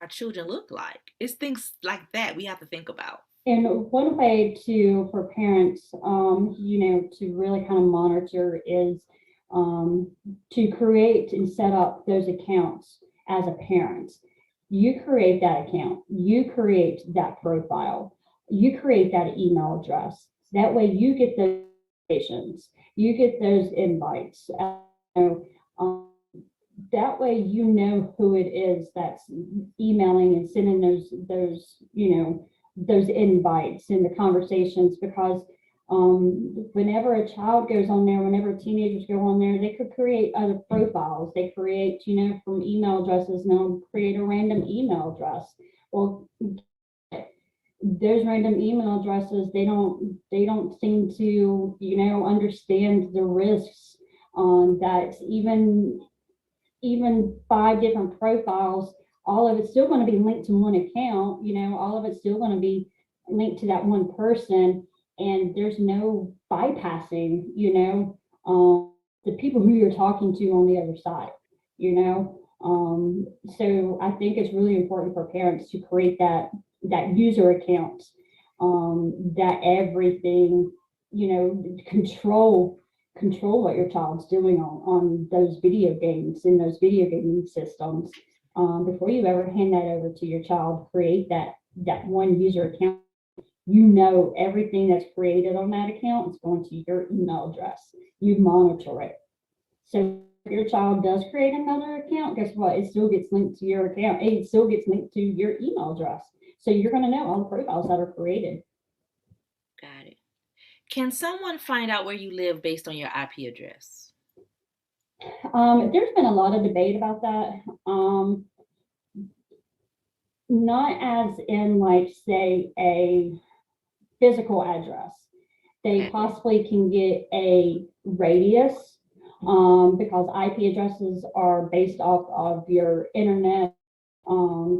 our children look like. It's things like that we have to think about. And one way to for parents, to really kind of monitor is to create and set up those accounts as a parent. You create that account, you create that profile, you create that email address. That way you get those notifications, you get those invites. Um, that way you know who it is that's emailing and sending those invites and the conversations, because whenever a child goes on there, whenever teenagers go on there, they could create other profiles. They create, from email addresses, and they'll create a random email address. Well, those random email addresses, they don't seem to, understand the risks that even 5 different profiles, all of it's still going to be linked to one account, all of it's still going to be linked to that one person. And there's no bypassing, the people who you're talking to on the other side, you know. So I think it's really important for parents to create that user account, that everything, control what your child's doing on those video games in those video gaming systems. Before you ever hand that over to your child, create that one user account. Everything that's created on that account is going to your email address. You monitor it. So if your child does create another account, guess what? It still gets linked to your account. It still gets linked to your email address. So you're going to know all the profiles that are created. Got it. Can someone find out where you live based on your IP address? There's been a lot of debate about that. Not as in, like, say, a physical address. They Okay. possibly can get a radius, because IP addresses are based off of your internet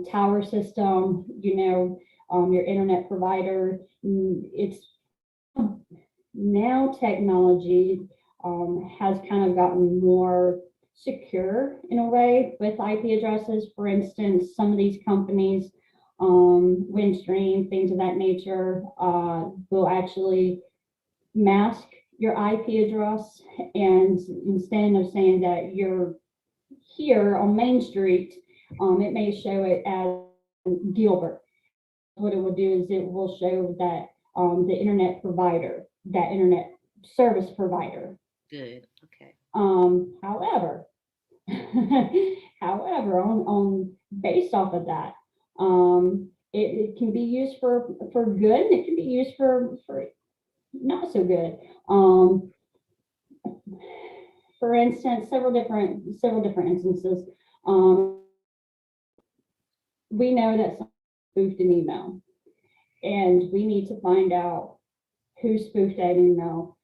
tower system, your internet provider. It's now technology has kind of gotten more secure in a way with IP addresses. For instance, some of these companies, Windstream, things of that nature, will actually mask your IP address. And instead of saying that you're here on Main Street, it may show it as Gilbert. What it will do is it will show that the internet provider, that internet service provider. Good. Okay. However, on based off of that, it can be used for good, and it can be used for not so good. For instance, several different instances. We know that someone spoofed an email, and we need to find out who spoofed that email.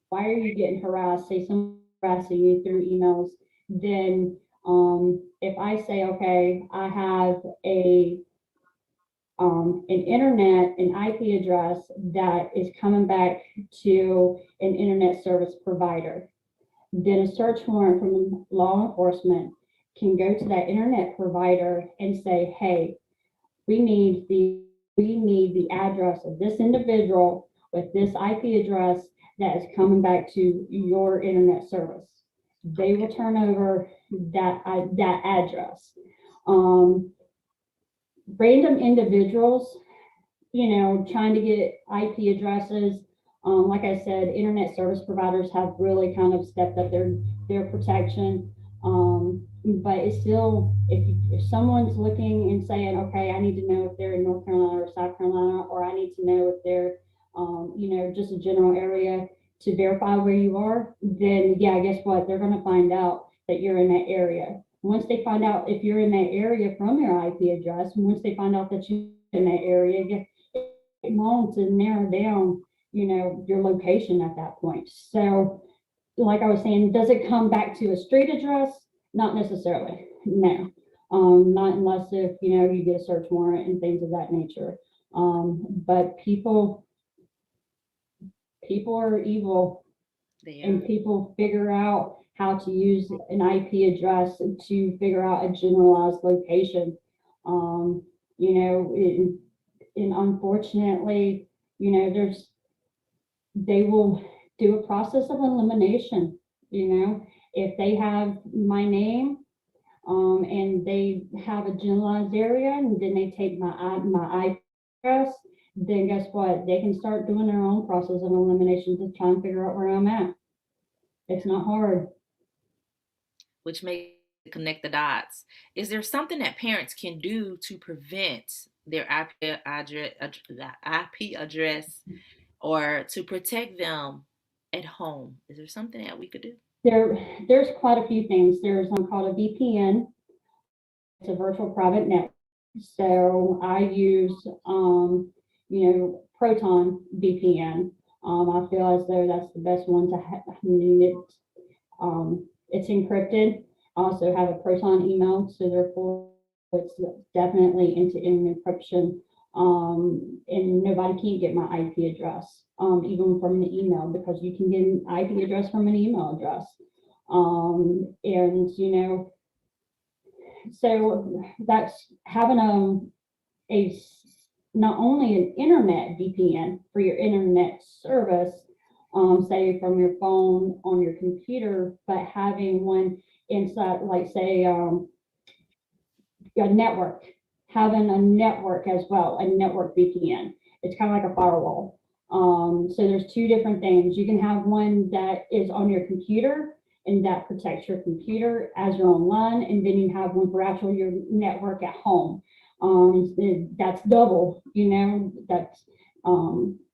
Why are you getting harassed? Say someone harassing you through emails. Then, if I say, okay, I have an internet, an IP address that is coming back to an internet service provider, then a search warrant from law enforcement can go to that internet provider and say, hey, we need the address of this individual with this IP address that is coming back to your internet service. They will Okay. turn over that address. Um, Random individuals, trying to get IP addresses. Like I said, internet service providers have really kind of stepped up their protection. But it's still, if someone's looking and saying, okay, I need to know if they're in North Carolina or South Carolina, or I need to know if they're, just a general area to verify where you are, then yeah, guess what? They're going to find out that you're in that area. Once they find out if you're in that area from your IP address, and once they find out that you're in that area, it long to narrow down, your location at that point. So, like I was saying, does it come back to a street address? Not necessarily. No. Not unless if you get a search warrant and things of that nature. But people are evil, They and are. people figure out how to use an IP address to figure out a generalized location. You know, and unfortunately, there's they will do a process of elimination. If they have my name, and they have a generalized area, and then they take my IP address, then guess what? They can start doing their own process of elimination to try and figure out where I'm at. It's not hard. Which makes it connect the dots. Is there something that parents can do to prevent their IP address or to protect them at home? Is there something that we could do? There's quite a few things. There's called a VPN. It's a virtual private network. So I use, Proton VPN. I feel as though that's the best one to have. I mean, it's encrypted. I also have a Proton email, so therefore it's definitely end-to-end encryption. And nobody can get my IP address, even from the email, because you can get an IP address from an email address. And so that's having a not only an internet VPN for your internet service, say from your phone on your computer, but having one inside, like say a network, having a network as well, a network VPN. It's kind of like a firewall. So there's two different things. You can have one that is on your computer and that protects your computer as you're online, and then you have one for actual your network at home. That's double,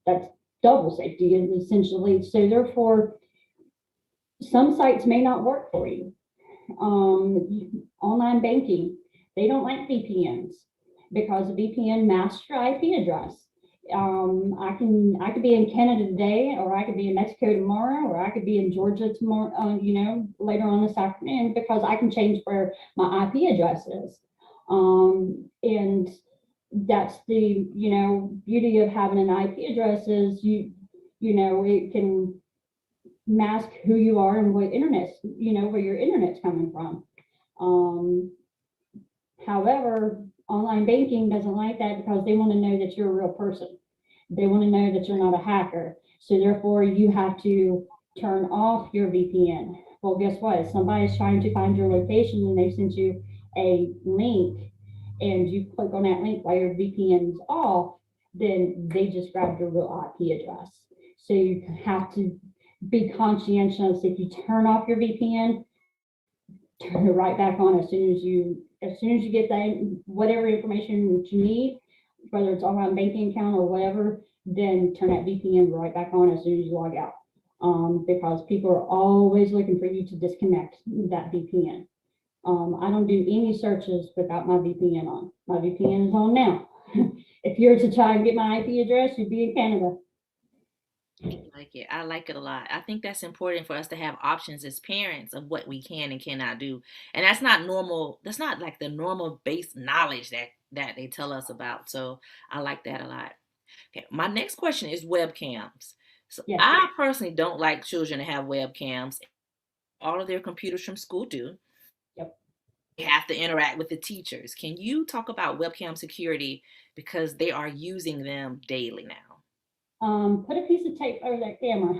that's double safety essentially. So therefore, some sites may not work for you. Online banking, they don't like VPNs because the VPN masks your IP address. I could be in Canada today, or I could be in Mexico tomorrow, or I could be in Georgia tomorrow, later on this afternoon, because I can change where my IP address is. And that's the, beauty of having an IP address is it can mask who you are and what where your internet's coming from. However, online banking doesn't like that because they want to know that you're a real person. They want to know that you're not a hacker. So therefore, you have to turn off your VPN. Well, guess what? If somebody's trying to find your location and they send you a link and you click on that link while your VPN is off, then they just grabbed your real IP address. So you have to be conscientious. If you turn off your VPN, turn it right back on as soon as you get that whatever information that you need, whether it's online banking account or whatever, then turn that VPN right back on as soon as you log out. Because people are always looking for you to disconnect that VPN. I don't do any searches without my VPN on. My VPN is on now. If you were to try and get my IP address, you'd be in Canada. Like it. I like it a lot. I think that's important for us to have options as parents of what we can and cannot do. And that's not normal. That's not like the normal base knowledge that they tell us about. So I like that a lot. Okay. My next question is webcams. So Yes. I personally don't like children to have webcams. All of their computers from school do. Yep. They have to interact with the teachers. Can you talk about webcam security because they are using them daily now? Put a piece of tape over that camera.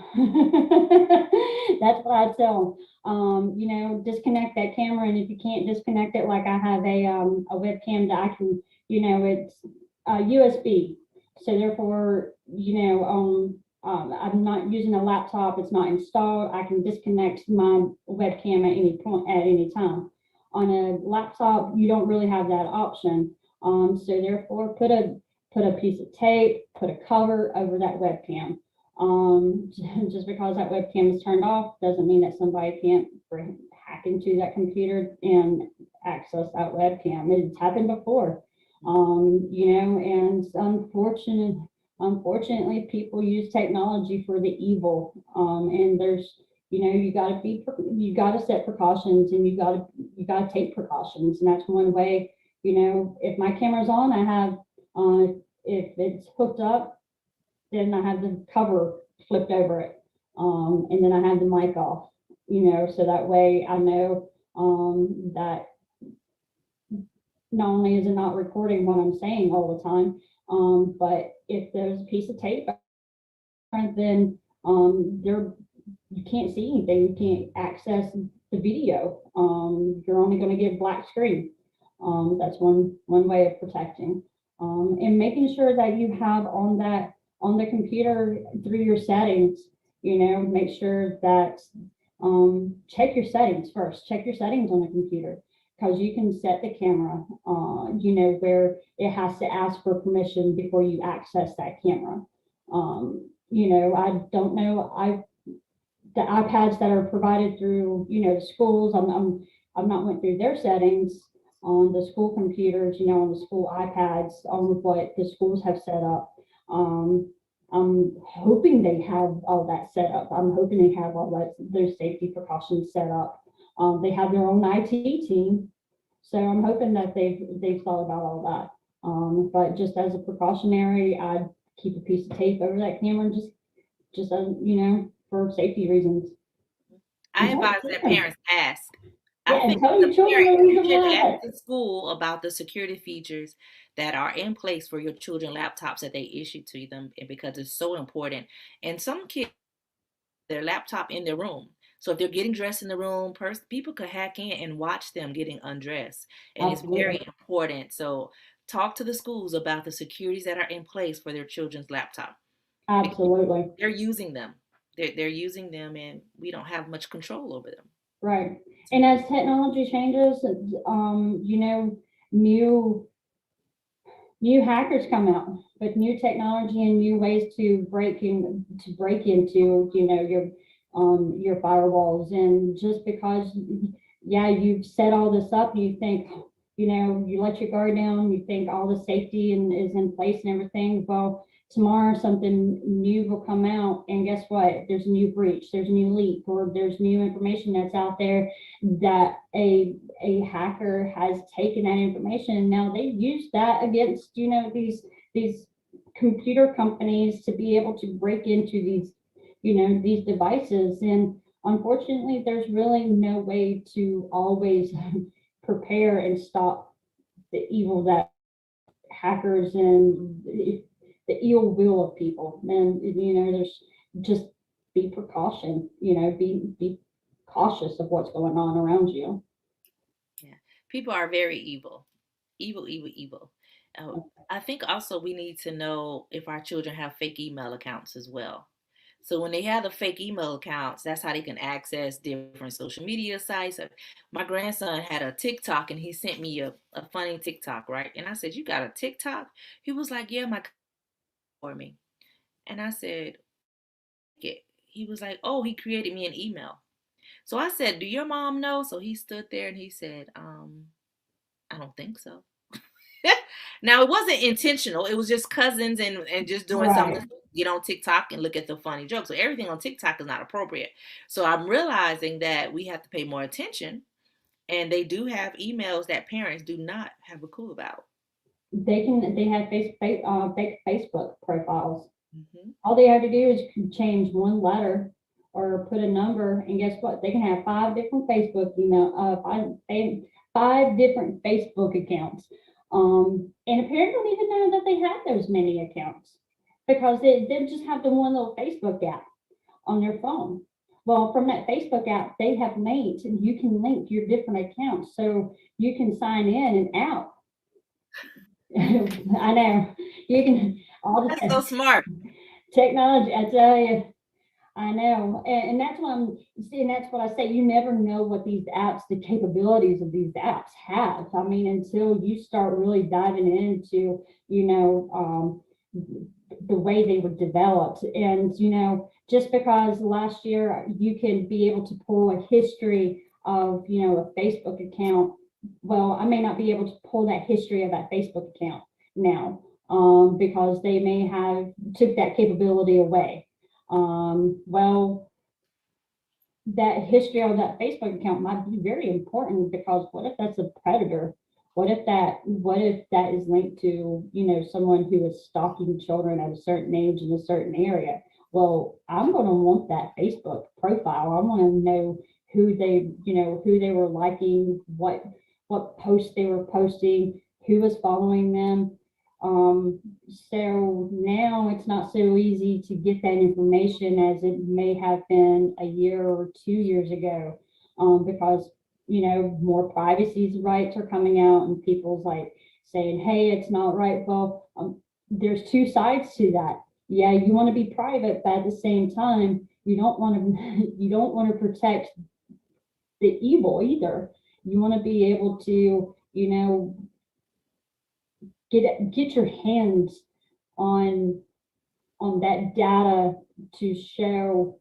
That's what I tell them. Disconnect that camera, and if you can't disconnect it, like I have a webcam that I can, it's USB. So therefore, I'm not using a laptop. It's not installed. I can disconnect my webcam at any point at any time. On a laptop, you don't really have that option. So therefore, put a piece of tape, put a cover over that webcam. Just because that webcam is turned off doesn't mean that somebody can't hack into that computer and access that webcam. It's happened before, and unfortunately, people use technology for the evil. And there's, you got to set precautions, and you got to take precautions, and that's one way. If my camera's on, I have if it's hooked up, then I have the cover flipped over it. And then I have the mic off, so that way I know that not only is it not recording what I'm saying all the time, But if there's a piece of tape, then there you can't see anything. You can't access the video. You're only going to get black screen. That's one way of protecting. And making sure that you have on the computer through your settings. Make sure that check your settings first. Check your settings on the computer because you can set the camera. Where it has to ask for permission before you access that camera. I don't know. The iPads that are provided through, the schools. I've not went through their settings on the school computers, on the school iPads, on what the schools have set up. I'm hoping they have all that set up. I'm hoping they have all that their safety precautions set up. They have their own IT team, so I'm hoping that they've thought about all that. But just as a precautionary, I'd keep a piece of tape over that camera, just for safety reasons. I And tell advise your that children. parents ask. I Yeah, think and tell as your a children parent, the you reason should ask why. the school about the security features that are in place for your children laptops that they issue to them, and because it's so important. And some kids their laptop in their room. So if they're getting dressed in the room, people could hack in and watch them getting undressed. And it's very Absolutely. important. So talk to the schools about the securities that are in place for their children's laptop because Absolutely. they're using them. They're using them and we don't have much control over them. Right. And as technology changes, new new hackers come out with new technology and new ways to break into your firewalls. And just because you've set all this up, you think you let your guard down, you think all the safety is in place and everything. Well, tomorrow something new will come out, and guess what? There's a new breach, there's a new leak, or there's new information that's out there that a hacker has taken that information, and now they use that against these computer companies to be able to break into these devices. And unfortunately, there's really no way to always prepare and stop the evil that hackers and the ill will of people. And there's just be precaution. Be cautious of what's going on around you. Yeah. People are very evil. Evil, evil, evil. I think also we need to know if our children have fake email accounts as well. So when they have the fake email accounts, that's how they can access different social media sites. My grandson had a TikTok and he sent me a funny TikTok, right? And I said, "You got a TikTok?" He was like, "Yeah, my for me." And I said, "Yeah." He was like, "Oh, he created me an email." So I said, "Do your mom know?" So he stood there and he said, "I don't think so." Now it wasn't intentional. It was just cousins and just doing something. Right. Get on TikTok and look at the funny jokes. So everything on TikTok is not appropriate. So I'm realizing that we have to pay more attention. And they do have emails that parents do not have a clue about. They have fake Facebook profiles. Hmm. All they have to do is change one letter or put a number, and guess what? They can have five different five different Facebook accounts. And a parent don't even know that they have those many accounts because they just have the one little Facebook app on their phone. Well, from that Facebook app, they have linked, and you can link your different accounts so you can sign in and out. I know you can all That's so the smart. technology. I tell you, I know, and that's what I'm seeing. That's what I say. You never know what these apps, the capabilities of these apps have. I mean, until you start really diving into, the way they were developed. And, just because last year you can be able to pull a history of, a Facebook account. Well, I may not be able to pull that history of that Facebook account now, because they may have took that capability away. Well, that history on that Facebook account might be very important because what if that's a predator? What if that is linked to, someone who is stalking children at a certain age in a certain area? Well, I'm going to want that Facebook profile. I want to know who they were liking, what posts they were posting, who was following them. Um, so now it's not so easy to get that information as it may have been a year or 2 years ago, because more privacy rights are coming out and people's like saying, "Hey, it's not right." Well, there's two sides to that. Yeah, you want to be private, but at the same time, you don't want to you don't want to protect the evil either. You want to be able to, get your hands on that data to show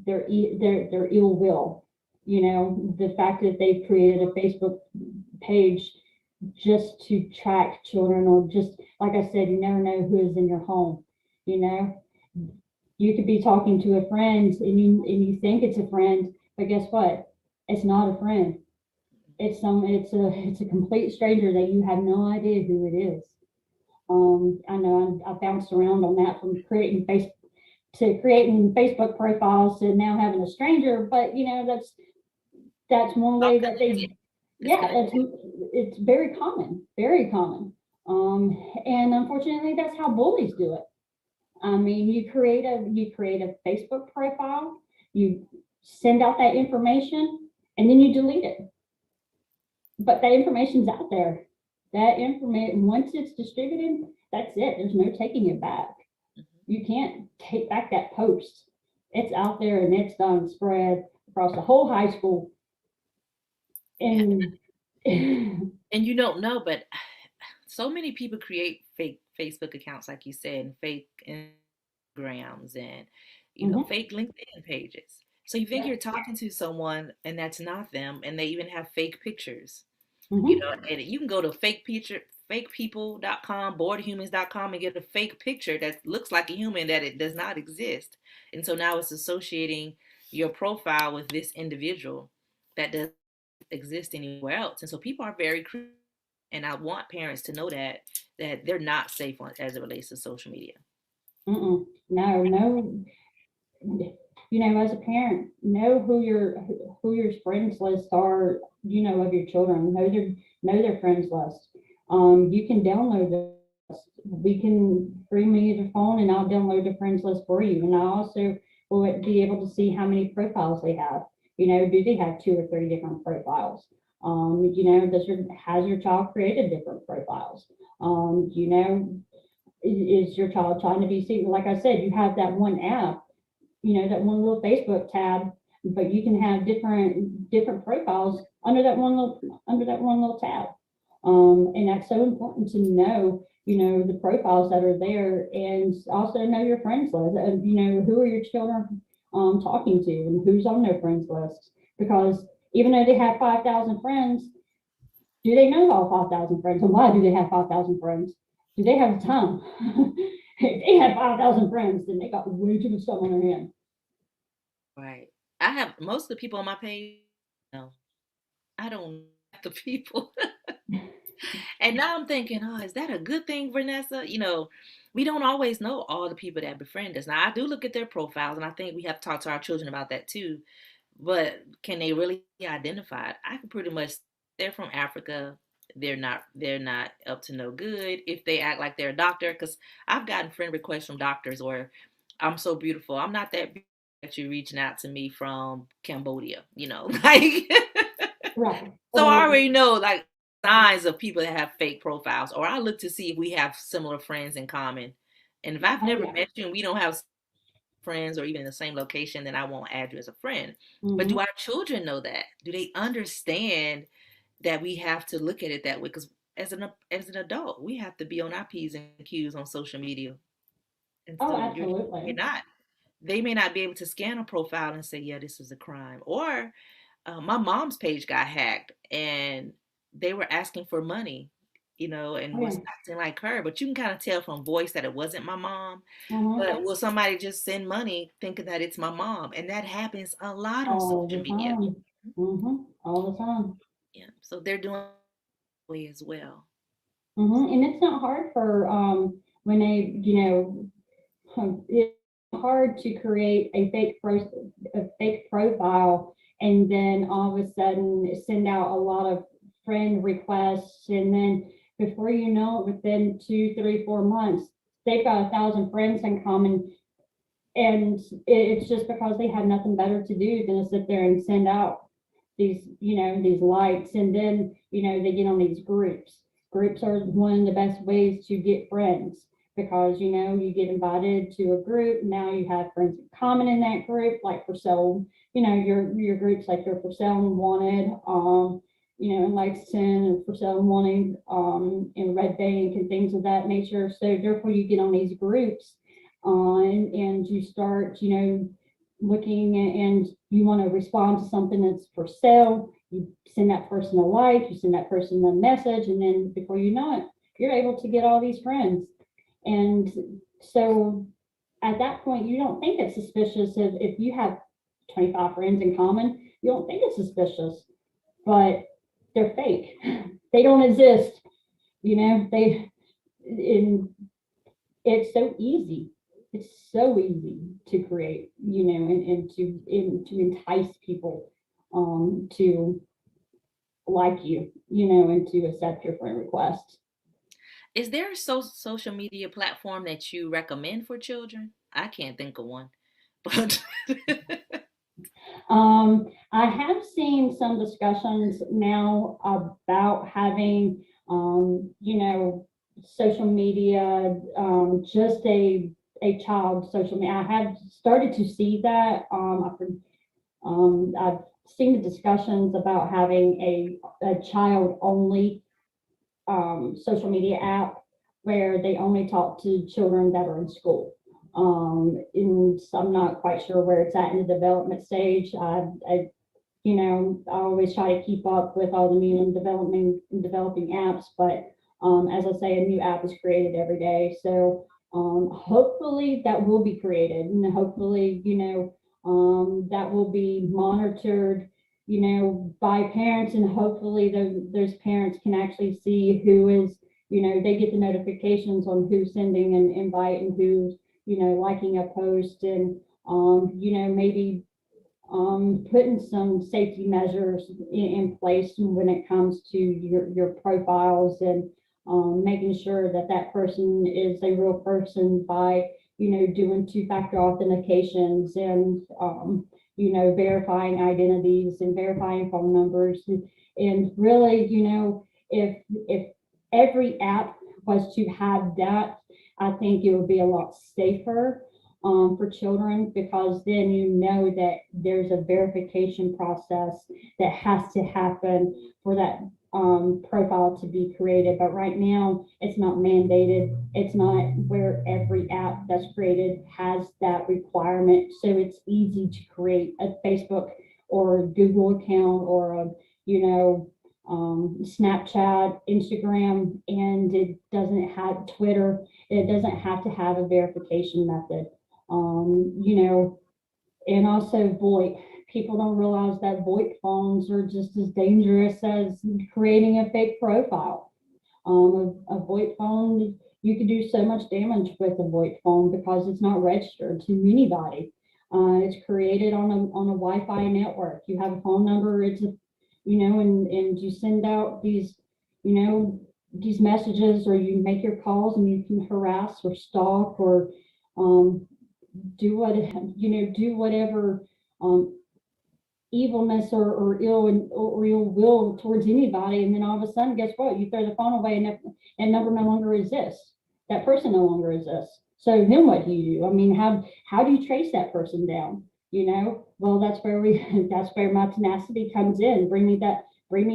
their ill will. The fact that they've created a Facebook page just to track children, or just like I said, you never know who is in your home. You know, you could be talking to a friend and you think it's a friend, but guess what? It's not a friend. It's a complete stranger that you have no idea who it is. I know I bounced around on that from creating Facebook profiles to now having a stranger, but that's one All way that connected. they, It's yeah, connected. it's very common, very common. And unfortunately, that's how bullies do it. I mean, you create a Facebook profile, you send out that information, and then you delete it. But that information's out there. That information, once it's distributed, that's it. There's no taking it back. Mhm. You can't take back that post. It's out there and it's done spread across the whole high school. Yeah. And And you don't know, but so many people create fake Facebook accounts, like you said, and fake Instagrams and, Mhm. fake LinkedIn pages. So you think Yeah. you're talking to someone and that's not them, and they even have fake pictures. Mhm. And you can go to fakepeople.com, boredhumans.com, and get a fake picture that looks like a human that it does not exist. And so now it's associating your profile with this individual that doesn't exist anywhere else. And so people are very creative. And I want parents to know that they're not safe as it relates to social media. Mm-mm. No, no. As a parent, know who your friends list are. Of your children, know their friends list. You can download this. We can bring me your phone, and I'll download the friends list for you. And I also will be able to see how many profiles they have. Do they have 2 or 3 different profiles? Has your child created different profiles? Is your child trying to be seen? Like I said, you have that one app, that one little Facebook tab, but you can have different profiles under that one little tab. And that's so important to know, the profiles that are there, and also know your friends list. Who are your children talking to, and who's on their friends list? Because even though they have 5,000 friends, do they know all 5,000 friends? And why do they have 5,000 friends? Do they have the time? If they have 5,000 friends, then they got way too much stuff on their hands. Right. I have most of the people on my page. No, I don't know the people. And now I'm thinking, oh, is that a good thing, Vanessa? We don't always know all the people that befriend us. Now, I do look at their profiles, and I think we have to talk to our children about that too. But can they really be identified? I can pretty much, they're from Africa. They're not up to no good if they act like they're a doctor. Because I've gotten friend requests from doctors, or I'm so beautiful. I'm not that beautiful that you're reaching out to me from Cambodia. Like. Right. So I Or already know like signs of people that have fake profiles, or I look to see if we have similar friends in common. And if I've oh never yeah. met you and we don't have friends or even in the same location, then I won't add you as a friend. But do Mm-hmm. our children know that? Do they understand that we have to look at it that way? Because as an adult, we have to be on our P's and Q's on social media. And Oh, so you're may absolutely. not. They may not be able to scan a profile and say, yeah, this is a crime. Or my mom's page got hacked and they were asking for money, Oh and was yeah. acting like her. But you can kind of tell from voice that it wasn't my mom. Mm-hmm. But will somebody just send money thinking that it's my mom? And that happens a lot on All social the media. time. Mm-hmm. All the time. Yeah. So they're doing it that way as well. Mm-hmm. And it's not hard for when it's hard to create a fake profile, and then all of a sudden send out a lot of friend requests, and then Before you know it, within 2, 3, 4 months, they've got 1,000 friends in common, and it's just because they have nothing better to do than to sit there and send out these likes, and then they get on these groups. Groups are one of the best ways to get friends, because you get invited to a group. Now you have friends in common in that group, like for sale. Your groups, like your for sale and wanted, in Lexington, and for sale and wanting, in Red Bank and things of that nature. So therefore you get on these groups, and you start, looking, and you want to respond to something that's for sale. You send that person a like, you send that person a message, and then before you know it, you're able to get all these friends. And so at that point, you don't think it's suspicious if you have 25 friends in common. You don't think it's suspicious, but they're fake. They don't exist. They in it's so easy. It's so easy to create, and to entice people to like you, and to accept your friend request. Is there a social media platform that you recommend for children? I can't think of one, but I have seen some discussions now about having, social media, just a child social media. I have started to see that. I've seen the discussions about having a child only social media app where they only talk to children that are in school. And so I'm not quite sure where it's at in the development stage. I always try to keep up with all the new and developing apps, but as I say, a new app is created every day. So hopefully that will be created, and hopefully, that will be monitored, by parents, and hopefully those parents can actually see who is, they get the notifications on who's sending an invite and who's, liking a post, and, maybe putting some safety measures in place when it comes to your profiles, and making sure that that person is a real person by, doing two-factor authentications, and, verifying identities and verifying phone numbers. And really, if every app was to have that, I think it would be a lot safer for children, because then that there's a verification process that has to happen for that profile to be created. But right now, it's not mandated. It's not where every app that's created has that requirement. So it's easy to create a Facebook or a Google account, or a, Snapchat, Instagram, and it doesn't have Twitter. It doesn't have to have a verification method. And also VoIP. People don't realize that VoIP phones are just as dangerous as creating a fake profile. A VoIP phone, you can do so much damage with a VoIP phone because it's not registered to anybody. It's created on a Wi-Fi network. You have a phone number. It's a, and you send out you know, these messages, or you make your calls, and you can harass or stalk, or um, do whatever evilness, or ill will towards anybody, and then all of a sudden, guess what? You throw the phone away, and that number no longer exists. That person no longer exists. So then what do you do? I mean, how do you trace that person down? Well, that's where my tenacity comes in. Bring me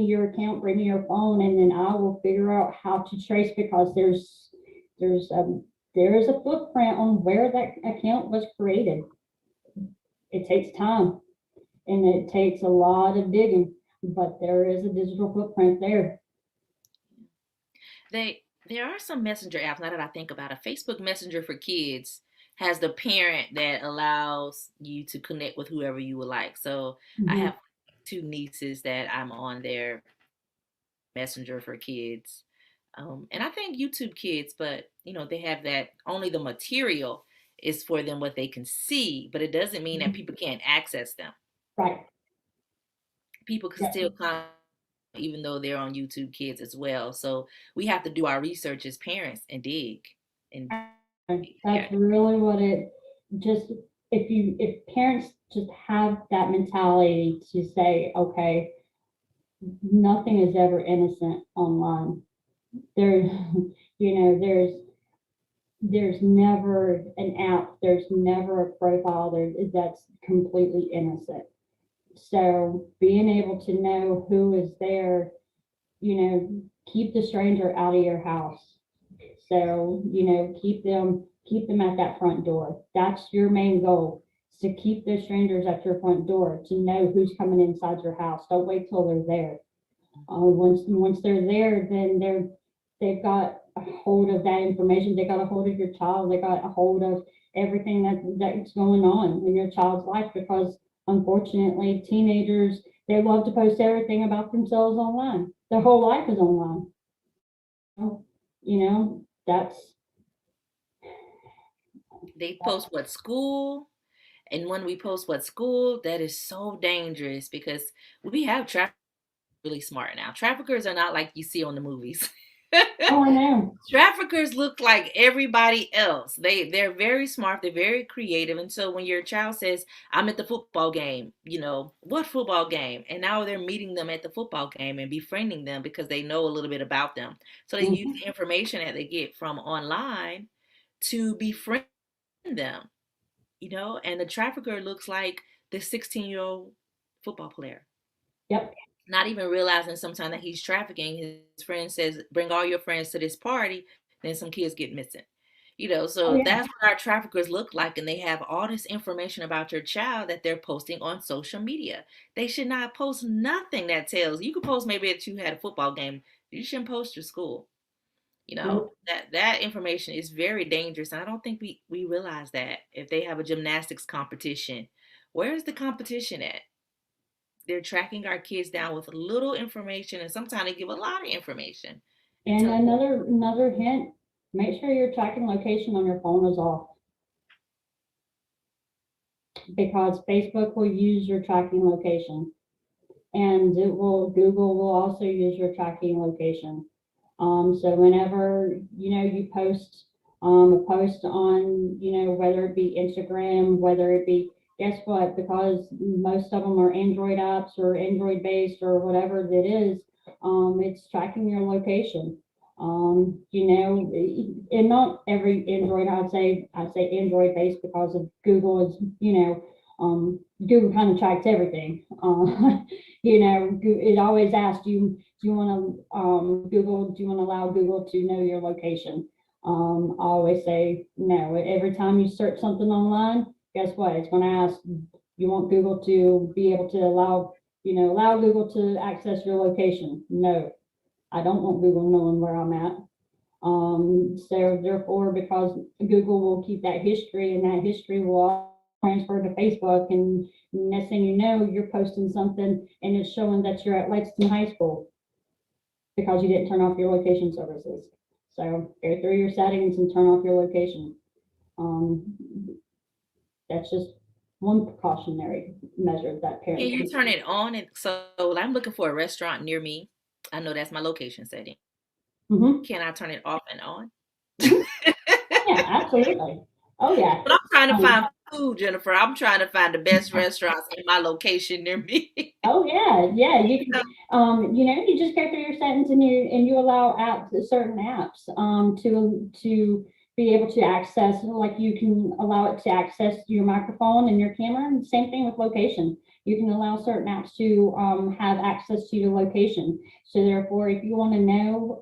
your account, bring me your phone, and then I will figure out how to trace, because there's there is a footprint on where that account was created. It takes time, and it takes a lot of digging, but there is a digital footprint there. there are some messenger apps. Now that I think about it, Facebook Messenger for kids has the parent that allows you to connect with whoever you would like. So I Mhm. have two nieces that I'm on their Messenger for kids. And I think YouTube Kids, but they have that only the material is for them what they can see, but it doesn't mean that Mhm. people can't access them. Right. People can Yeah. still comment even though they're on YouTube Kids as well. So we have to do our research as parents and dig. And yeah, That's really what it just, if parents just have that mentality to say, okay, nothing is ever innocent online. There, there's never an app, there's never a profile there that's completely innocent. So being able to know who is there, keep the stranger out of your house. So, keep them at that front door. That's your main goal, is to keep those strangers at your front door, to know who's coming inside your house. Don't wait till they're there. Once they're there, then they've got a hold of that information. They got a hold of your child. They got a hold of everything that's going on in your child's life, because unfortunately, teenagers, they love to post everything about themselves online. Their whole life is online. That's they post what school, and when we post what school, that is so dangerous because we have traffickers really smart now. Traffickers are not like you see on the movies. oh, I know. Traffickers look like everybody else. They're very smart, they're very creative. And so when your child says, I'm at the football game, what football game? And now they're meeting them at the football game and befriending them because they know a little bit about them. So they use Mhm. the information that they get from online to befriend them, and the trafficker looks like the 16-year-old football player, Yep. not even realizing sometimes that he's trafficking. His friend says, bring all your friends to this party, then some kids get missing. Oh So yeah. that's what our traffickers look like, and they have all this information about your child that they're posting on social media. They should not post nothing that tells you. Could post maybe that you had a football game. You shouldn't post your school. Nope. That information is very dangerous, and I don't think we realize that. If they have a gymnastics competition, where's the competition at? They're tracking our kids down with little information, and sometimes they give a lot of information and And tell. another hint, make sure your tracking location on your phone is off, because Facebook will use your tracking location, and Google will also use your tracking location. So whenever you post a post on, whether it be Instagram, whether it be, guess what? Because most of them are Android apps or Android based or whatever it is, it's tracking your location. And not every Android, I'd say Android based, because of Google is, Google kind of tracks everything. It always asks you, do you want to Google? Do you want to allow Google to know your location? I always say no. Every time you search something online, guess what? It's going to ask. You want Google to be able to allow Google to access your location? No, I don't want Google knowing where I'm at. So therefore, because Google will keep that history, and that history will transfer to Facebook, and next thing you know, you're posting something and it's showing that you're at Lexington High School because you didn't turn off your location services. So go through your settings and turn off your location. Um, that's just one precautionary measure that Can parents you can turn take. it on? And so I'm looking for a restaurant near me. I know that's my location setting. Mm-hmm. Can I turn it off and on? Mm-hmm. Oh yeah, absolutely. Oh yeah. But I'm trying to Um, find food, Jennifer. I'm trying to find the best restaurants in my location near me. Oh yeah, yeah. You can, you just go through your settings, and you allow certain apps, to be able to access. Like, you can allow it to access your microphone and your camera. And same thing with location. You can allow certain apps to have access to your location. So therefore, if you want to know,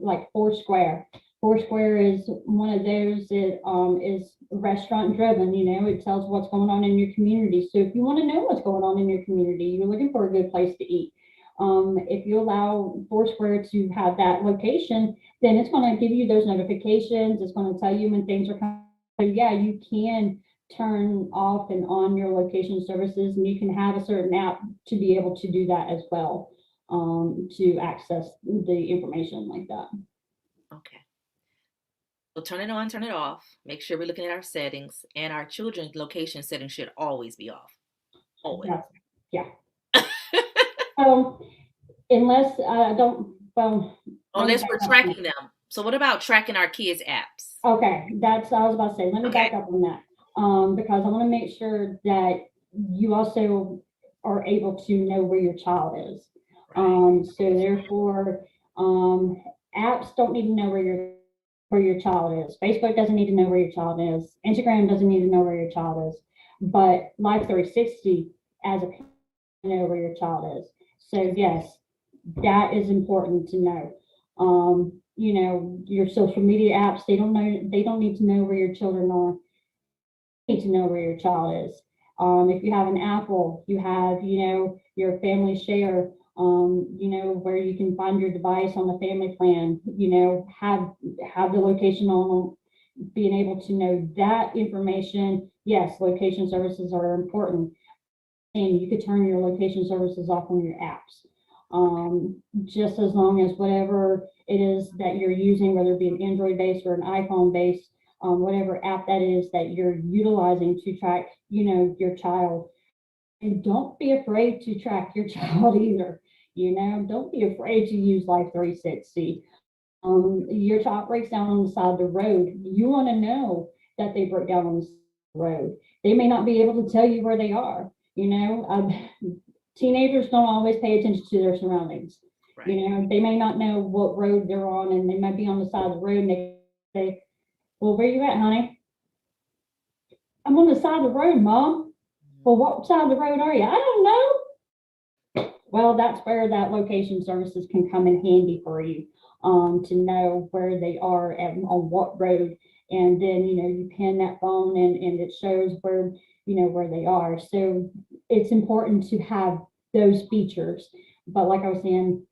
like Foursquare. Foursquare is one of those that is restaurant driven. It tells what's going on in your community. So if you want to know what's going on in your community, you're looking for a good place to eat. If you allow Foursquare to have that location, then it's going to give you those notifications. It's going to tell you when things are coming. So yeah, you can turn off and on your location services, and you can have a certain app to be able to do that as well, to access the information like that. Okay. So turn it on, turn it off. Make sure we're looking at our settings, and our children's location settings should always be off. Always. That's, yeah. So unless I don't, well, let me Unless back we're up. tracking them. So what about tracking our kids' apps? Okay, that's I was about to say. Let me Okay. back up on that, because I want to make sure that you also are able to know where your child is. Right. So therefore, um, apps don't need to know where your child is. Facebook doesn't need to know where your child is. Instagram doesn't need to know where your child is. But Life 360 as a parent know where your child is. So yes, that is important to know. Your social media apps, they don't need to know where your children are. They need to know where your child is. If you have an Apple, you have, your family share, where you can find your device on the family plan, have the location on, being able to know that information. Yes, location services are important, and you could turn your location services off on your apps. Just as long as whatever it is that you're using, whether it be an Android based or an iPhone based, whatever app that is that you're utilizing to track, your child. And don't be afraid to track your child either. Don't be afraid to use Life 360. Your child breaks down on the side of the road. You want to know that they broke down on the road. They may not be able to tell you where they are. Teenagers don't always pay attention to their surroundings. Right. They may not know what road they're on, and they might be on the side of the road, and they say, "Well, where you at, honey?" "I'm on the side of the road, Mom." "Well, what side of the road are you?" "I don't know." Well, that's where that location services can come in handy for you, to know where they are on what road. And then, you pin that phone, and it shows where they are. So it's important to have those features. But like I was saying,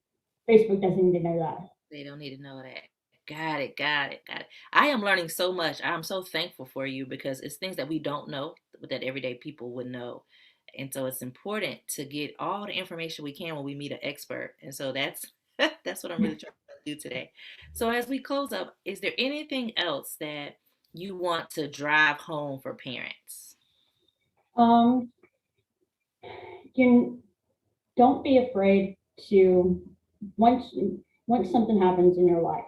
Facebook doesn't need to know that. They don't need to know that. Got it, got it, got it. I am learning so much. I'm so thankful for you because it's things that we don't know that everyday people would know. And so it's important to get all the information we can when we meet an expert. And so that's that's what I'm really trying to do today. So as we close up, is there anything else that you want to drive home for parents? Um, you don't be afraid to, once once something happens in your life,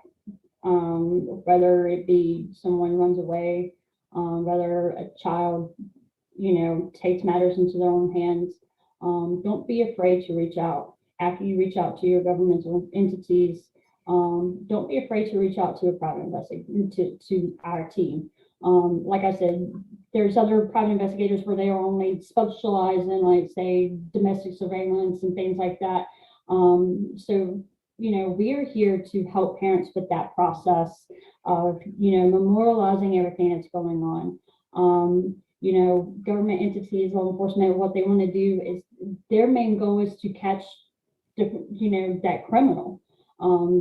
whether it be someone runs away, whether a child, takes matters into their own hands. Don't be afraid to reach out. After you reach out to your governmental entities, don't be afraid to reach out to a private investigator, to our team. Like I said, there's other private investigators where they are only specialized in, like, say, domestic surveillance and things like that. So, we are here to help parents with that process of, memorializing everything that's going on. Government entities, law enforcement, what they want to do is, their main goal is to catch that criminal.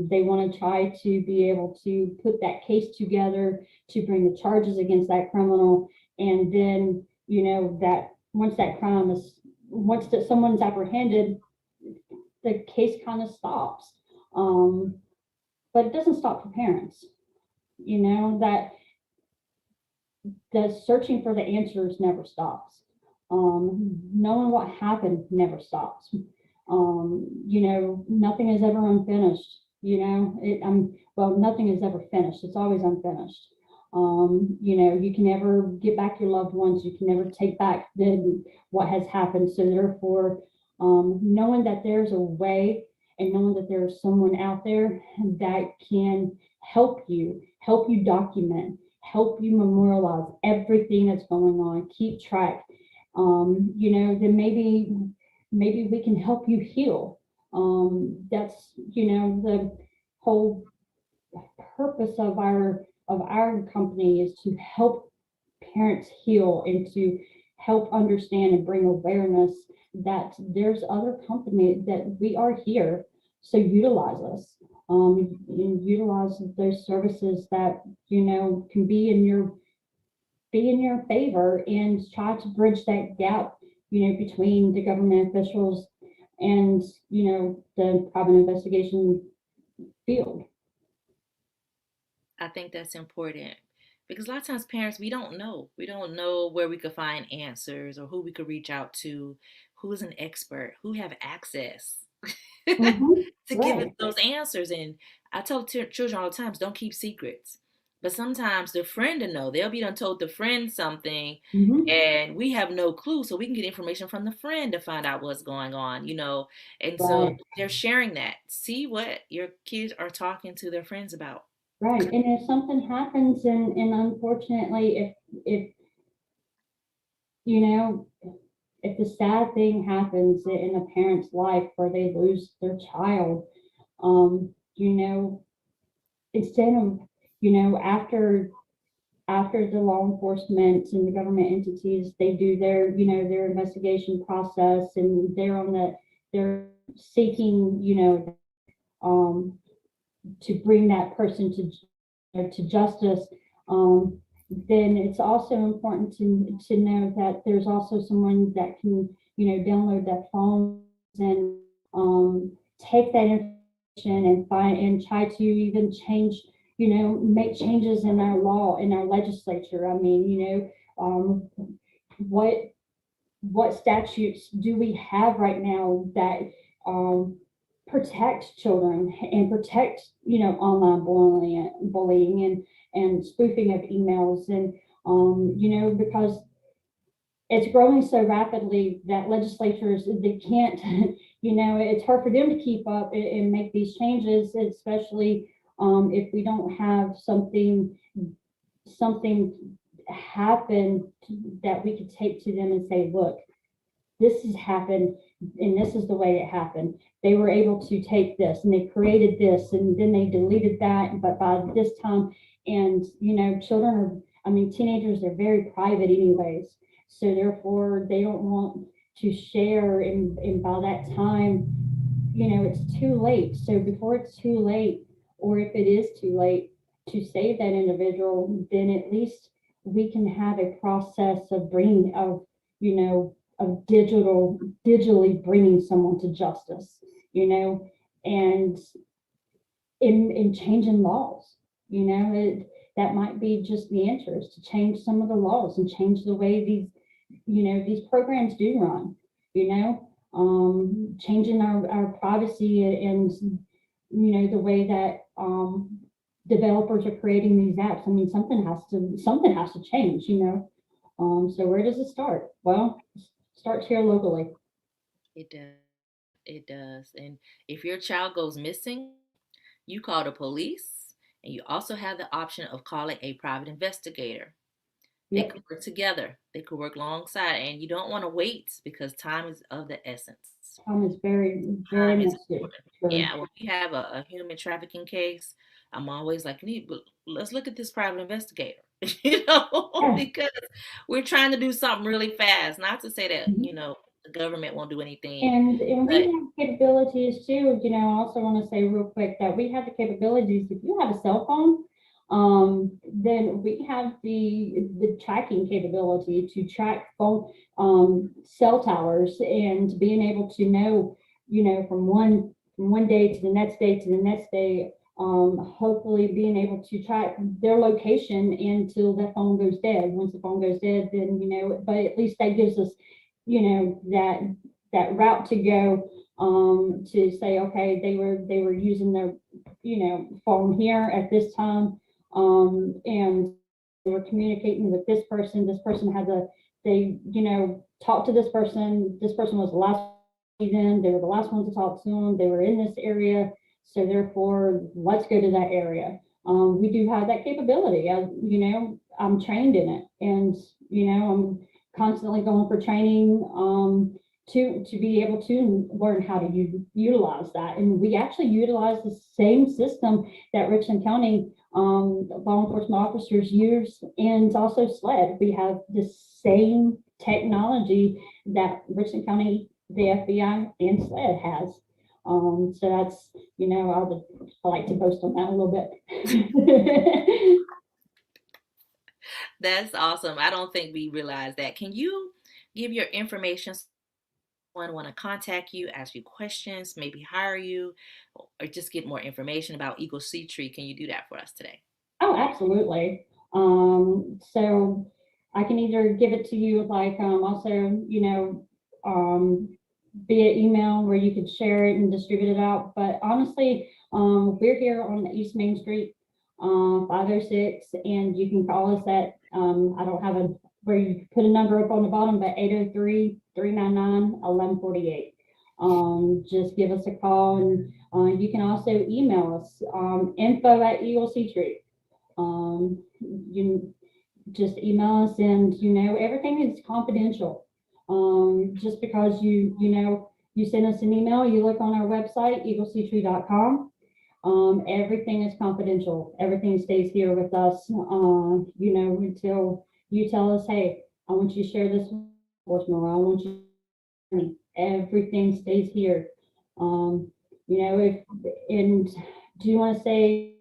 They want to try to be able to put that case together to bring the charges against that criminal, and then that once that crime is once that someone's apprehended, the case kind of stops. Um, but it doesn't stop for parents. That the searching for the answers never stops. Knowing what happened never stops. Nothing is ever unfinished. Well, nothing is ever finished. It's always unfinished. You can never get back your loved ones. You can never take back what has happened. So therefore, knowing that there's a way, and knowing that there's someone out there that can help you document, help you memorialize everything that's going on, keep track. Then maybe we can help you heal. That's the whole purpose of our company is to help parents heal, and to help understand and bring awareness that there's other companies, that we are here. So utilize us, and utilize those services that can be in your favor, and try to bridge that gap, between the government officials and the private investigation field. I think that's important because a lot of times parents we don't know. We don't know where we could find answers or who we could reach out to, who's an expert, who have access. Mhm. to give us Right. those answers. And I tell children all the times, don't keep secrets. But sometimes the friend will know. They'll be done told the friend something, Mhm. and we have no clue. So we can get information from the friend to find out what's going on, you know. And so Right. they're sharing that. See what your kids are talking to their friends about. Right. And if something happens, and unfortunately, if you know, if the sad thing happens in a parent's life where they lose their child, you know, instead of, after the law enforcement and the government entities, they do their, their investigation process, and they're seeking, um, to bring that person to justice. Um, then it's also important to know that there's also someone that can, download that phone and take that information and find and try to even change, make changes in our law, in our legislature. I mean, what what statutes do we have right now that um, protect children and protect, online bullying and spoofing of emails, and because it's growing so rapidly that legislatures, they can't, it's hard for them to keep up and make these changes, especially if we don't have something happen that we could take to them and say, look, this has happened and this is the way it happened. They were able to take this and they created this and then they deleted that, but by this time, and children are, I mean, teenagers are very private anyways, so therefore they don't want to share, and by that time, it's too late. So before it's too late, or if it is too late to save that individual, then at least we can have a process of bringing, of digitally bringing someone to justice, and in changing laws, that might be just the answer, is to change some of the laws and change the way these programs do run, changing our privacy, and the way that developers are creating these apps. I mean, something has to change, so where does it start? Well, it starts here locally. It does. It does. And if your child goes missing, you call the police, and you also have the option of calling a private investigator. They Yep. could work together, they could work alongside, and you don't want to wait because time is of the essence. Time is very, very Time is much important. true. Yeah, when we have a human trafficking case, I'm always like, let's look at this private investigator, Yeah. because we're trying to do something really fast. Not to say that, Mhm. the government won't do anything, And we but have capabilities too. I also want to say real quick that we have the capabilities. If you have a cell phone, then we have the tracking capability to track phone cell towers, and being able to know, from one day to the next day to the next day. Hopefully being able to track their location until the phone goes dead. Once the phone goes dead, then but at least that gives us, that route to go, to say, okay, they were using their, phone here at this time, and they were communicating with this person. This person had they, talked to this person. This person was the last them. They were the last ones to talk to them. They were in this area, so therefore, let's go to that area. We do have that capability. I'm trained in it, and I'm constantly going for training, to be able to learn how to utilize that. And we actually utilize the same system that Richland County law enforcement officers use, and also SLED. We have the same technology that Richland County, the FBI, and SLED has. So that's, I like to boast on that a little bit. that's awesome. I don't think we realize that. Can you give your information? Someone want to contact you, ask you questions, maybe hire you, or just get more information about Eagle Sea Tree, can you do that for us today? Oh, absolutely. So I can either give it to you, like, also, um, via email where you could share it and distribute it out. But honestly, we're here on East Main Street, 506, and you can call us at, I don't have a, where you put a number up on the bottom, but 803-399-1148. Just give us a call, and you can also email us, info@Eagle Tree. You just email us, and everything is confidential. Just because you send us an email, you look on our website eaglectree.com. Everything is confidential. Everything stays here with us, until you tell us, hey, I want you to share this with enforcement, or I want you to, everything stays here. If, and do you want to say,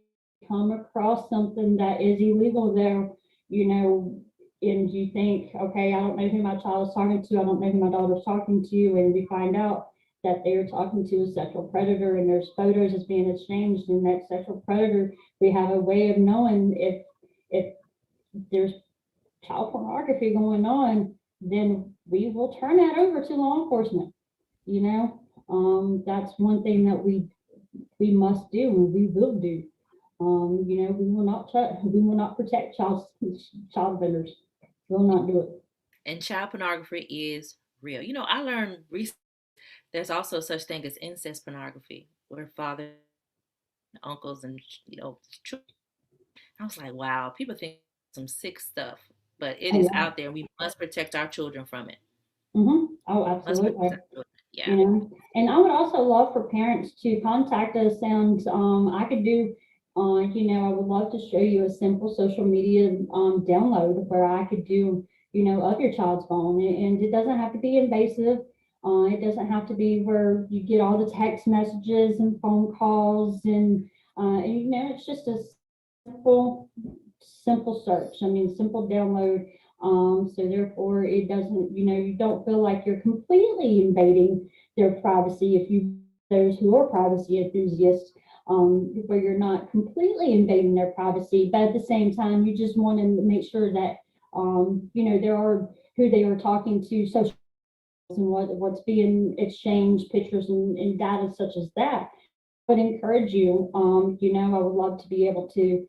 come across something that is illegal there, you know, and you think, okay, I don't know who my child is talking to, I don't know who my daughter's talking to, and we find out that they're talking to a sexual predator, and there's photos that's being exchanged, and that sexual predator, we have a way of knowing if there's child pornography going on, then we will turn that over to law enforcement. That's one thing that we must do, and we will do. We will not protect child offenders. Will not do it. And child pornography is real. I learned recently there's also such thing as incest pornography, where father, uncles, and children. I was like, wow, people think some sick stuff, but it Oh is yeah. out there. We must protect our children from it. Oh, Must absolutely. protect our children. you Yeah. know. And I would also love for parents to contact us, and I could do, I would love to show you a simple social media download where I could do, of your child's phone, and it doesn't have to be invasive. It doesn't have to be where you get all the text messages and phone calls, and it's just a simple, simple search. I mean, simple download. So therefore, it doesn't, you don't feel like you're completely invading their privacy if you those who are privacy enthusiasts, where you're not completely invading their privacy, but at the same time, you just want to make sure that, there are who they are talking to, social, and what's being exchanged, pictures and data such as that. Would encourage you. I would love to be able to,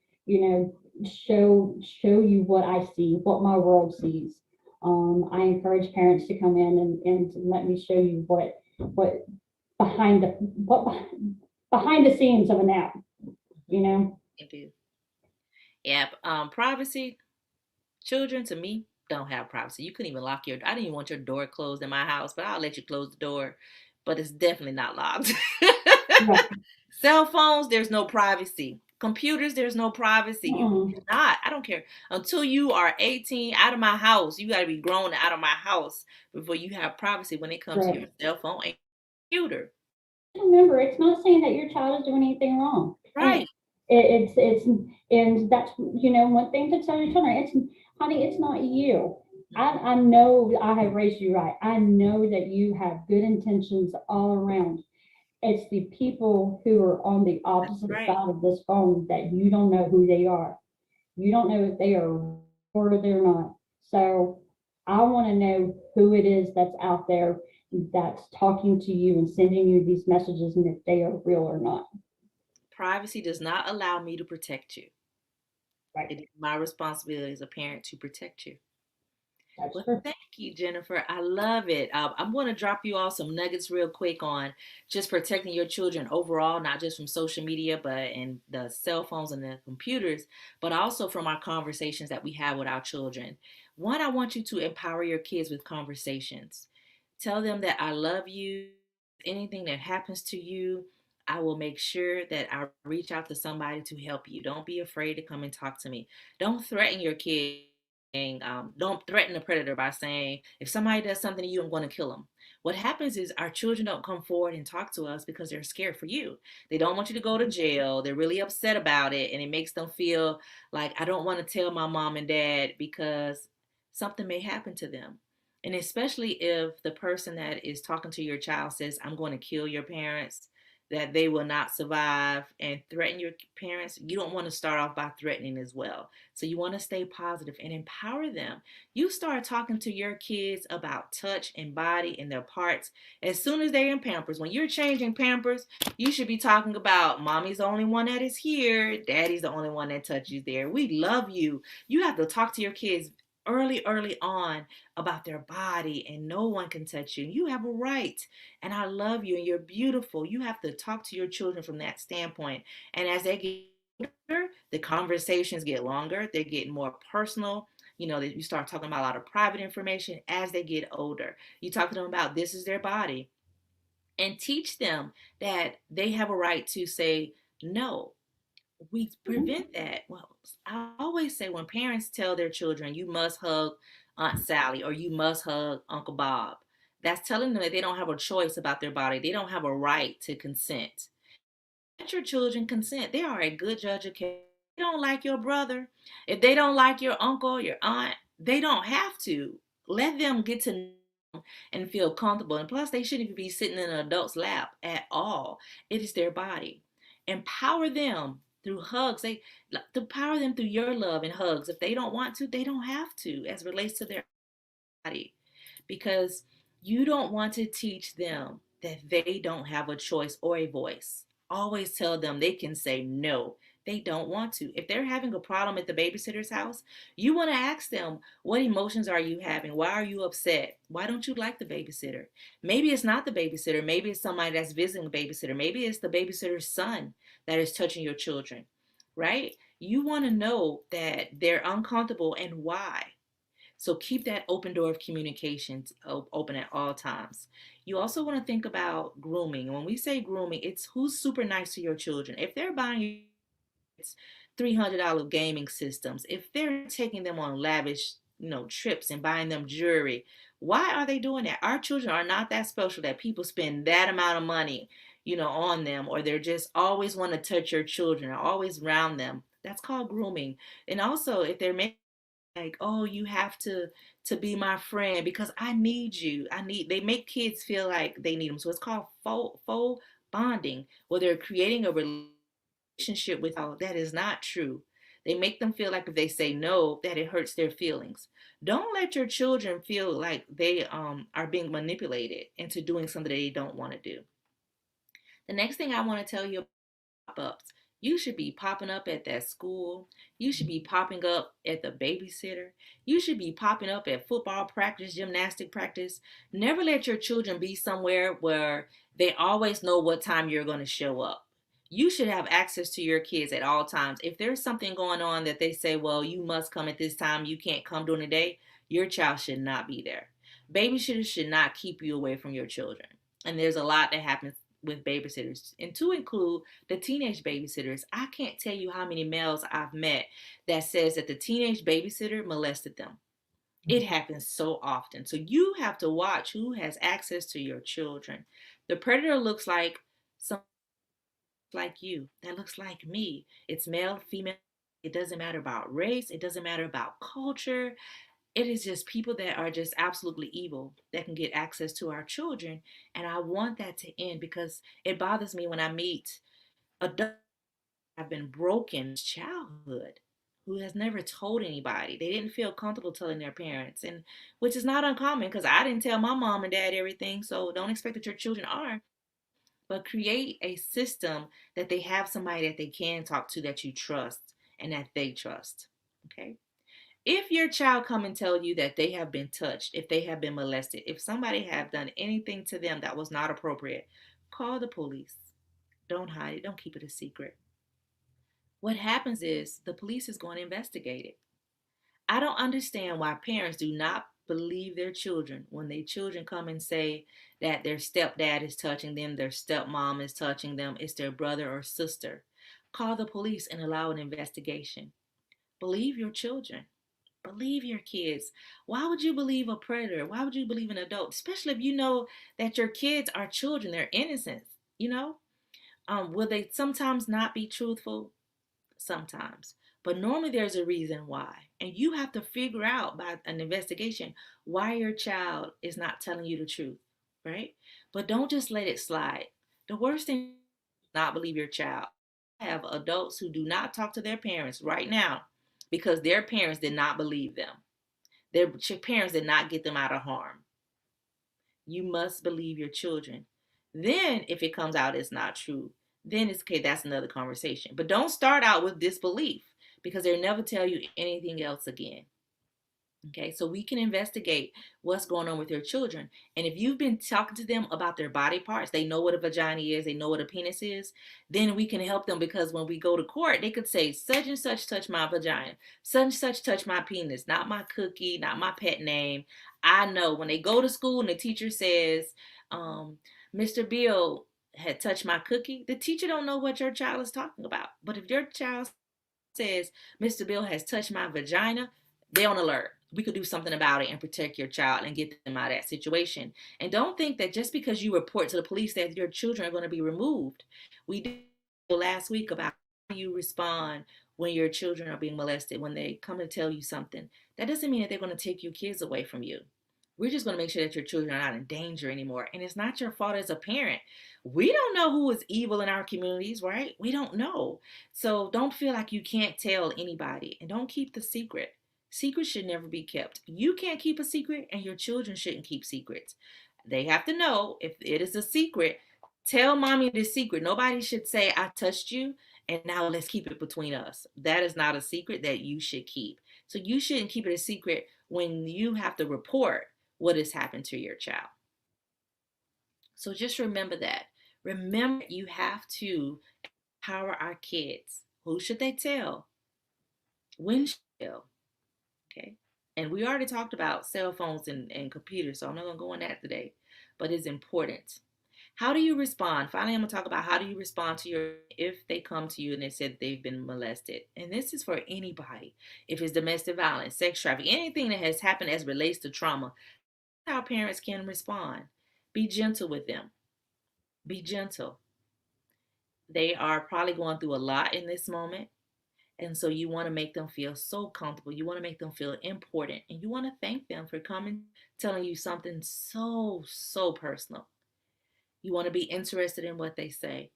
show you what I see, what my world sees. I encourage parents to come in and let me show you what what behind the scenes of an app. You know. They do. Yeah. Privacy. Children, to me, don't have privacy. You couldn't even lock your. I didn't even want your door closed in my house, but I'll let you close the door. But it's definitely not locked. Right. Cell phones, there's no privacy. Computers, there's no privacy. You Mm-mm. cannot. I don't care. Until you are 18, out of my house. You got to be grown and out of my house before you have privacy when it comes to your Right. cell phone and computer. Remember, it's not saying that your child is doing anything wrong. And Right. it's and that's one thing to tell your children. It's honey, it's not you. I know I have raised you right. I know that you have good intentions all around. It's the people who are on the That's opposite right. side of this phone that you don't know who they are. You don't know if they are or they're not. So I want to know who it is that's out there that's talking to you and sending you these messages, and if they are real or not. Privacy does not allow me to protect you. Right. It is my responsibility as a parent to protect you. That's Well, true. thank you, Jennifer. I love it. I'm going to drop you all some nuggets real quick on just protecting your children overall, not just from social media, but in the cell phones and the computers, but also from our conversations that we have with our children. One, I want you to empower your kids with conversations. Tell them that I love you. Anything that happens to you, I will make sure that I reach out to somebody to help you. Don't be afraid to come and talk to me. Don't threaten your kids. Don't threaten the predator by saying, if somebody does something to you, I'm going to kill them. What happens is our children don't come forward and talk to us because they're scared for you. They don't want you to go to jail. They're really upset about it. And it makes them feel like, I don't want to tell my mom and dad because something may happen to them. And especially if the person that is talking to your child says, I'm going to kill your parents, that they will not survive and threaten your parents, you don't want to start off by threatening as well. So you want to stay positive and empower them. You start talking to your kids about touch and body and their parts as soon as they're in Pampers. When you're changing Pampers, you should be talking about mommy's the only one that is here, daddy's the only one that touches there. We love you. You have to talk to your kids early on about their body, and no one can touch you. You have a right, and I love you, and you're beautiful. You have to talk to your children from that standpoint. And as they get older, the conversations get longer, they're getting more personal. You know, that you start talking about a lot of private information as they get older. You talk to them about this is their body, and teach them that they have a right to say no. We Mhm. prevent that. Well, I always say when parents tell their children, you must hug Aunt Sally or you must hug Uncle Bob, that's telling them that they don't have a choice about their body. They don't have a right to consent. Let your children consent. They are a good judge of character. If they don't like your brother, if they don't like your uncle, your aunt, they don't have to. Let them get to know and feel comfortable. And plus, they shouldn't even be sitting in an adult's lap at all. It is their body. Empower them through hugs. They empower them through your love and hugs. If they don't want to, they don't have to, as relates to their body, because you don't want to teach them that they don't have a choice or a voice. Always tell them they can say no. They don't want to. If they're having a problem at the babysitter's house, you want to ask them, what emotions are you having? Why are you upset? Why don't you like the babysitter? Maybe it's not the babysitter. Maybe it's somebody that's visiting the babysitter. Maybe it's the babysitter's son that is touching your children, right? You want to know that they're uncomfortable and why. So keep that open door of communications open at all times. You also want to think about grooming. When we say grooming, it's who's super nice to your children. If they're buying $300 gaming systems, if they're taking them on lavish, trips and buying them jewelry, why are they doing that? Our children are not that special that people spend that amount of money, on them, or they're just always want to touch your children or always around them. That's called grooming. And also, if they're making like, oh, you have to be my friend because I need you. They make kids feel like they need them. So it's called faux bonding, where they're creating a relationship with that is not true. They make them feel like if they say no, that it hurts their feelings. Don't let your children feel like they are being manipulated into doing something they don't want to do. The next thing I want to tell you, pop-ups. You should be popping up at that school. You should be popping up at the babysitter. You should be popping up at football practice, gymnastic practice. Never let your children be somewhere where they always know what time you're going to show up. You should have access to your kids at all times. If there's something going on that they say, well, you must come at this time, you can't come during the day, your child should not be there. Babysitters should not keep you away from your children. And there's a lot that happens with babysitters, and to include the teenage babysitters. I can't tell you how many males I've met that says that the teenage babysitter molested them. It happens so often. So you have to watch who has access to your children. The predator looks like some like you. That looks like me. It's male, female. It doesn't matter about race. It doesn't matter about culture. It is just people that are just absolutely evil that can get access to our children. And I want that to end because it bothers me when I meet adults who have been broken in childhood, who has never told anybody. They didn't feel comfortable telling their parents, and which is not uncommon because I didn't tell my mom and dad everything. So don't expect that your children are. But create a system that they have somebody that they can talk to that you trust and that they trust. Okay. If your child come and tell you that they have been touched, if they have been molested, if somebody have done anything to them that was not appropriate, call the police. Don't hide it. Don't keep it a secret. What happens is the police is going to investigate it. I don't understand why parents do not believe their children when their children come and say that their stepdad is touching them, their stepmom is touching them, it's their brother or sister. Call the police and allow an investigation. Believe your children. Believe your kids. Why would you believe a predator? Why would you believe an adult? Especially if you know that your kids are children, they're innocent, you know? Will they sometimes not be truthful? Sometimes. But normally there's a reason why. And you have to figure out by an investigation why your child is not telling you the truth, right? But don't just let it slide. The worst thing not believe your child. I have adults who do not talk to their parents right now because their parents did not believe them. Their parents did not get them out of harm. You must believe your children. Then, if it comes out it's not true, then it's okay. That's another conversation. But don't start out with disbelief because they'll never tell you anything else again. Okay, so we can investigate what's going on with your children. And if you've been talking to them about their body parts, they know what a vagina is, they know what a penis is, then we can help them because when we go to court, they could say, such and such touched my vagina, such and such touched my penis, not my cookie, not my pet name. I know when they go to school and the teacher says, Mr. Bill had touched my cookie, the teacher don't know what your child is talking about. But if your child says, Mr. Bill has touched my vagina, they on alert. We could do something about it and protect your child and get them out of that situation. And don't think that just because you report to the police that your children are going to be removed. We did last week about how you respond when your children are being molested, when they come to tell you something. That doesn't mean that they're going to take your kids away from you. We're just going to make sure that your children are not in danger anymore. And it's not your fault as a parent. We don't know who is evil in our communities, right? We don't know. So don't feel like you can't tell anybody and don't keep the secret. Secrets should never be kept. You can't keep a secret, and your children shouldn't keep secrets. They have to know if it is a secret. Tell mommy the secret. Nobody should say, I touched you, and now let's keep it between us. That is not a secret that you should keep. So you shouldn't keep it a secret when you have to report what has happened to your child. So just remember that. Remember, you have to empower our kids. Who should they tell? When should they tell? Okay. And we already talked about cell phones and computers, so I'm not going to go on that today, but it's important. How do you respond? Finally, I'm going to talk about how do you respond to your, if they come to you and they said they've been molested. And this is for anybody. If it's domestic violence, sex trafficking, anything that has happened as relates to trauma, how parents can respond. Be gentle with them. Be gentle. They are probably going through a lot in this moment. And so you want to make them feel so comfortable. You want to make them feel important. And you want to thank them for coming, telling you something so, so personal. You want to be interested in what they say.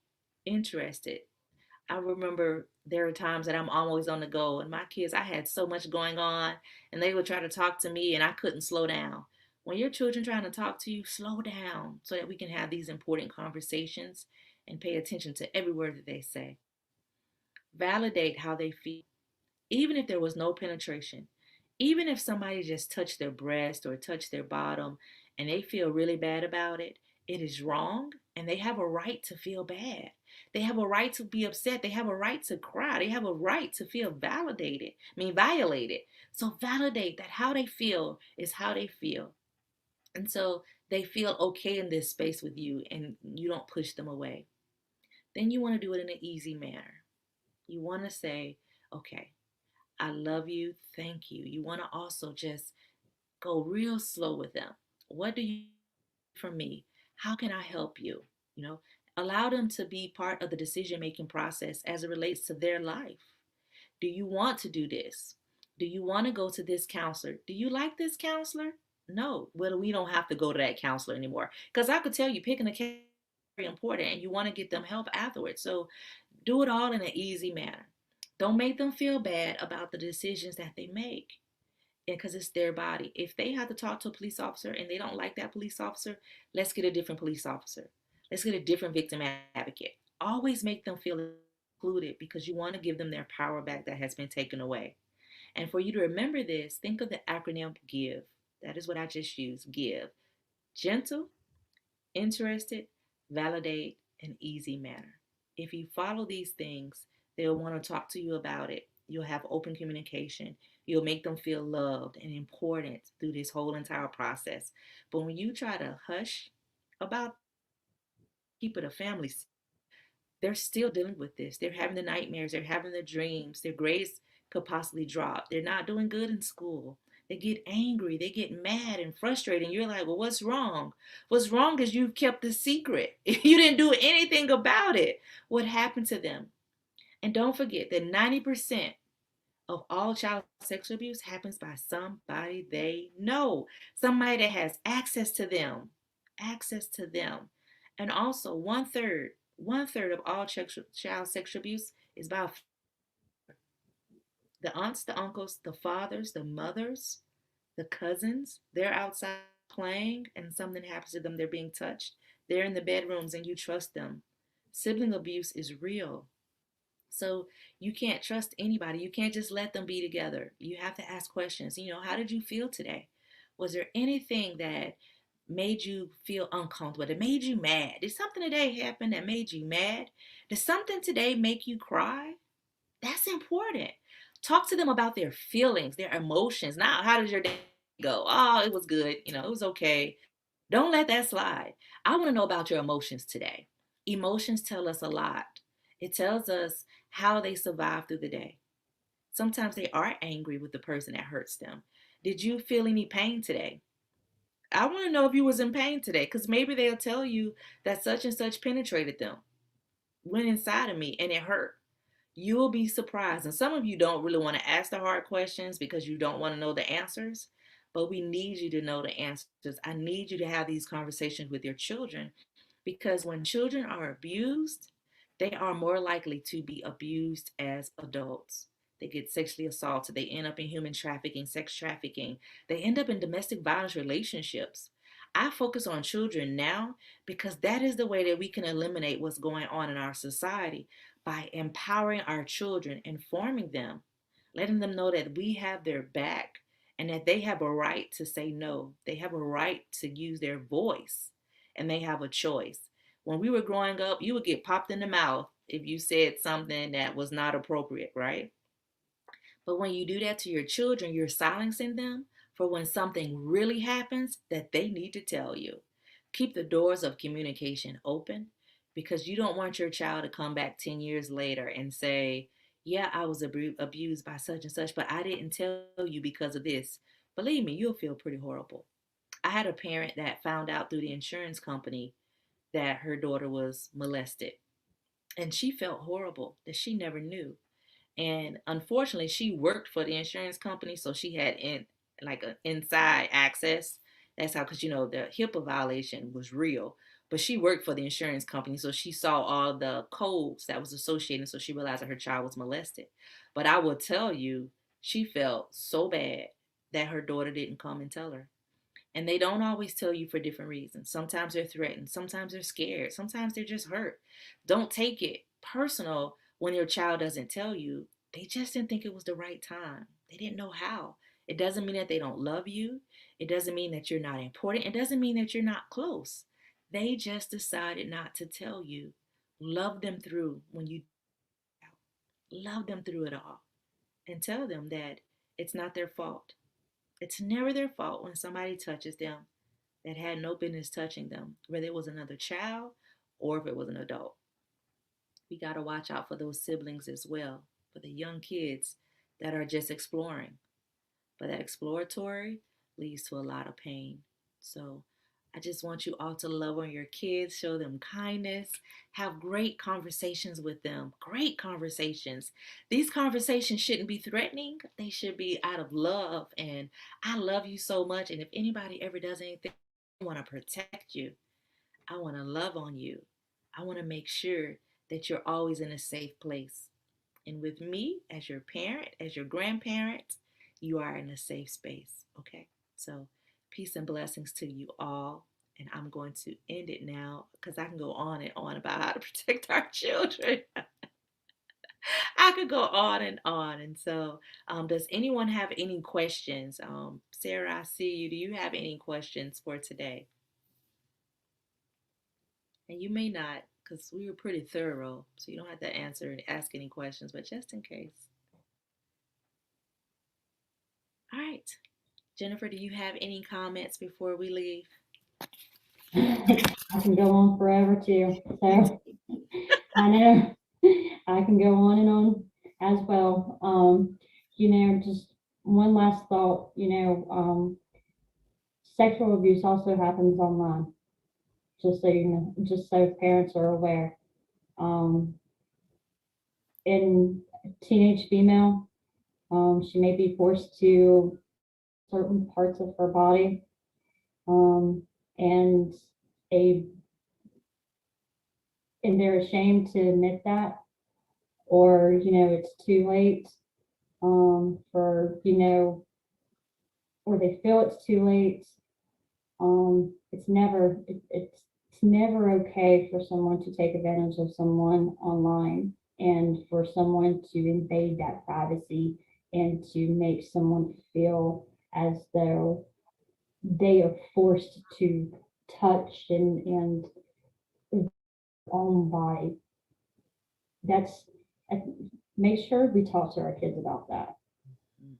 Interested. I remember there are times that I'm always on the go, and my kids, I had so much going on, and they would try to talk to me, and I couldn't slow down. When your children trying to talk to you, slow down so that we can have these important conversations and pay attention to every word that they say. Validate how they feel, even if there was no penetration, even if somebody just touched their breast or touched their bottom and they feel really bad about it, it is wrong and they have a right to feel bad. They have a right to be upset. They have a right to cry. They have a right to feel violated. So validate that how they feel is how they feel. And so they feel okay in this space with you and you don't push them away. Then you want to do it in an easy manner. You want to say, okay, I love you. Thank you. You want to also just go real slow with them. What do you need from me? How can I help you? You know, allow them to be part of the decision making process as it relates to their life. Do you want to do this? Do you want to go to this counselor? Do you like this counselor? No. Well, we don't have to go to that counselor anymore. Because I could tell you picking a counselor is very important and you want to get them help afterwards. So do it all in an easy manner. Don't make them feel bad about the decisions that they make because it's their body. If they have to talk to a police officer and they don't like that police officer, let's get a different police officer. Let's get a different victim advocate. Always make them feel included because you want to give them their power back that has been taken away. And for you to remember this, think of the acronym GIVE. That is what I just used. GIVE. Gentle, interested, validate, and easy manner. If you follow these things, they'll want to talk to you about it. You'll have open communication. You'll make them feel loved and important through this whole entire process. But when you try to hush about, keep it a family, they're still dealing with this. They're having the nightmares, they're having the dreams, their grades could possibly drop. They're not doing good in school. They get angry, they get mad and frustrated. And you're like, well, what's wrong? What's wrong is you've kept the secret. You didn't do anything about it. What happened to them? And don't forget that 90% of all child sexual abuse happens by somebody they know, somebody that has access to them. Access to them. And also, one third One third of all child sexual abuse is by the aunts, the uncles, the fathers, the mothers, the cousins. They're outside playing and something happens to them. They're being touched. They're in the bedrooms and you trust them. Sibling abuse is real. So you can't trust anybody. You can't just let them be together. You have to ask questions. How did you feel today? Was there anything that made you feel uncomfortable, that made you mad? Did something today happen that made you mad? Did something today make you cry? That's important. Talk to them about their feelings, their emotions. Not how did your day go? Oh, it was good. It was okay. Don't let that slide. I want to know about your emotions today. Emotions tell us a lot. It tells us how they survive through the day. Sometimes they are angry with the person that hurts them. Did you feel any pain today? I want to know if you was in pain today because maybe they'll tell you that such and such penetrated them, went inside of me and it hurt. You'll be surprised. And some of you don't really want to ask the hard questions because you don't want to know the answers. But we need you to know the answers. I need you to have these conversations with your children because when children are abused, they are more likely to be abused as adults. They get sexually assaulted. They end up in human trafficking, sex trafficking. They end up in domestic violence relationships. I focus on children now because that is the way that we can eliminate what's going on in our society by empowering our children, informing them, letting them know that we have their back and that they have a right to say no. They have a right to use their voice and they have a choice. When we were growing up, you would get popped in the mouth if you said something that was not appropriate, right? But when you do that to your children, you're silencing them for when something really happens that they need to tell you. Keep the doors of communication open because you don't want your child to come back 10 years later and say, yeah, I was abused by such and such, but I didn't tell you because of this. Believe me, you'll feel pretty horrible. I had a parent that found out through the insurance company that her daughter was molested, and she felt horrible that she never knew. And unfortunately, she worked for the insurance company, so she had like an inside access. That's how, because the HIPAA violation was real, but she worked for the insurance company, so she saw all the codes that was associated. So she realized that her child was molested. But I will tell you, she felt so bad that her daughter didn't come and tell her. And they don't always tell you for different reasons. Sometimes they're threatened, sometimes they're scared, sometimes they're just hurt. Don't take it personal when your child doesn't tell you. They just didn't think it was the right time. They didn't know how. It doesn't mean that they don't love you. It doesn't mean that you're not important. It doesn't mean that you're not close. They just decided not to tell you. Love them through when you love them through it all and tell them that it's not their fault. It's never their fault when somebody touches them that had no business touching them, whether it was another child or if it was an adult. We got to watch out for those siblings as well, for the young kids that are just exploring. But that exploratory leads to a lot of pain. So I just want you all to love on your kids, show them kindness, have great conversations with them. Great conversations. These conversations shouldn't be threatening, they should be out of love. And I love you so much. And if anybody ever does anything, I want to protect you, I want to love on you, I want to make sure that you're always in a safe place. And with me, as your parent, as your grandparent, you are in a safe space. Okay. So, peace and blessings to you all. And I'm going to end it now because I can go on and on about how to protect our children. I could go on and on. And so, does anyone have any questions? Sarah, I see you. Do you have any questions for today? And you may not because we were pretty thorough. So, you don't have to answer and ask any questions, but just in case. All right. Jennifer, do you have any comments before we leave? I can go on forever too. So I know I can go on and on as well. Just one last thought, sexual abuse also happens online, just so you know, just so parents are aware. Um, in teenage female, she may be forced to certain parts of her body, um, and a and they're ashamed to admit that, or it's too late, for or they feel it's too late. It's never okay for someone to take advantage of someone online, and for someone to invade that privacy, and to make someone feel as though they are forced to touch and own body. That's Make sure we talk to our kids about that. Mm.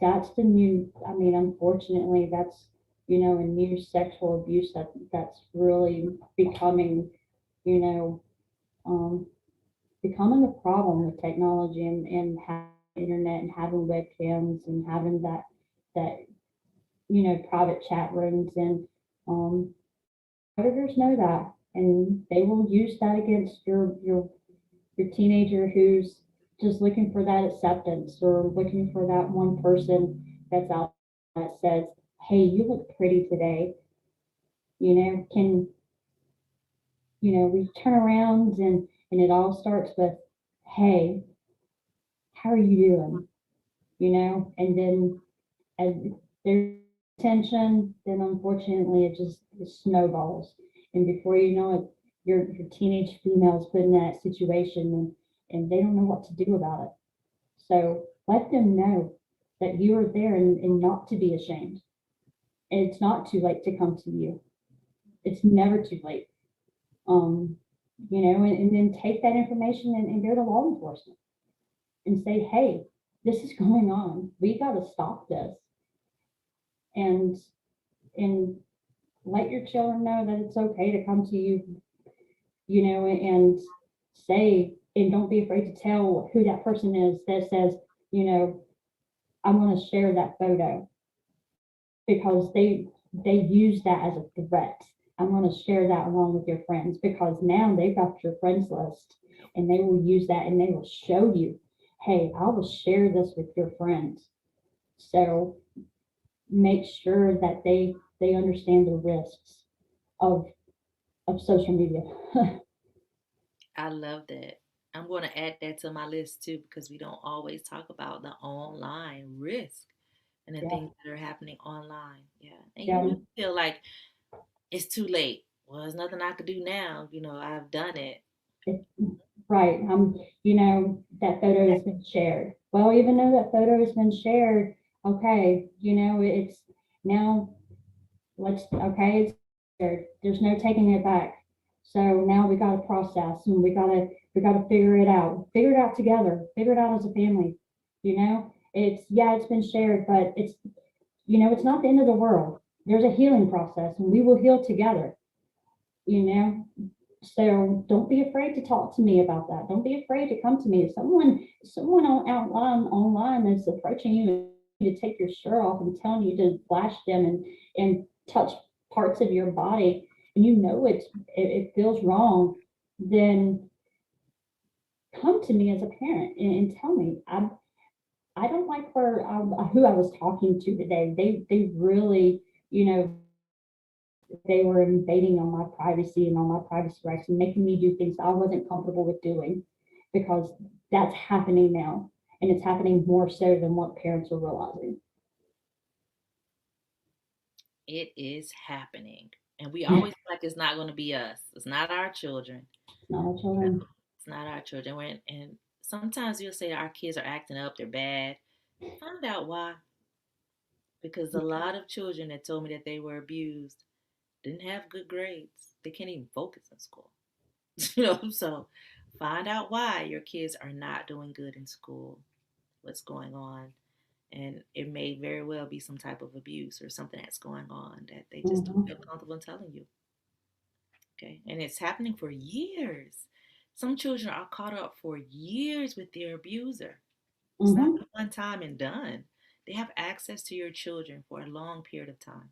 That's the new. I mean, unfortunately, that's a new sexual abuse that's really becoming, you know, um, becoming a problem with technology, and having internet, and having webcams, and having that private chat rooms, and um, predators know that, and they will use that against your teenager who's just looking for that acceptance, or looking for that one person that's out that says, "Hey, you look pretty today." Can we turn around, and it all starts with, "Hey, how are you doing?" And then as there's tension, then unfortunately it snowballs, and before you know it, your teenage female is put in that situation, and they don't know what to do about it. So let them know that you are there, and not to be ashamed. And it's not too late to come to you. It's never too late. And then take that information, and go to law enforcement and say, "Hey, this is going on. We got to stop this." And and let your children know that it's okay to come to you, and say, and don't be afraid to tell who that person is that says, you know, "I'm going to share that photo," because they use that as a threat. "I'm going to share that along with your friends," because now they've got your friends list, and they will use that, and they will show you, "Hey, I will share this with your friends." So make sure that they understand the risks of social media. I love that. I'm going to add that to my list too because we don't always talk about the online risk and the Yeah, things that are happening online. Yeah. And you yeah. do feel like it's too late. Well, there's nothing I could do now. I've done it. It, right. That photo has been shared. Well, even though that photo has been shared, okay, it's now, it's shared. There's no taking it back. So now we got to process, and we got to figure it out together, figure it out as a family. It's been shared, but it's not the end of the world. There's a healing process, and we will heal together. You know, So don't be afraid to talk to me about that. Don't be afraid to come to me. If someone online that's approaching you to take your shirt off and telling you to flash them, and touch parts of your body, and it feels wrong, then come to me as a parent, and tell me, I don't like who I was talking to today. They really, you know they were invading on my privacy, and on my privacy rights, and making me do things I wasn't comfortable with doing, because that's happening now, and it's happening more so than what parents are realizing. It is happening. And we always feel like it's not going to be us. It's not our children. It's not our You know, children. it's not our children. And sometimes you'll say our kids are acting up, they're bad. Find out why. Because a lot of children that told me that they were abused didn't have good grades. They can't even focus in school. So find out why your kids are not doing good in school, what's going on. And it may very well be some type of abuse or something that's going on that they just don't Hmm. feel comfortable in telling you. Okay. And it's happening for years. Some children are caught up for years with their abuser. It's not Hmm. one time and done. They have access to your children for a long period of time.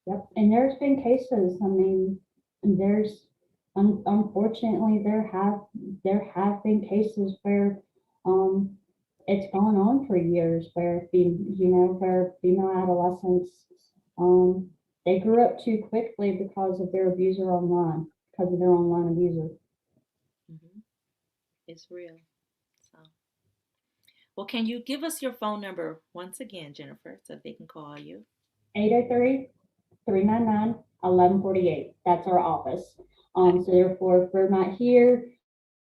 Yep. And there's been cases. I mean, there's unfortunately there have been cases where um it's gone on for years, where female adolescents, um they grew up too quickly because of their abuser online. because of their online abuser. Hmm. It's real. So, well, can you give us your phone number once again, Jennifer, so they can call you? 803-399-1148. That's our office. Okay. So therefore, if we're not here,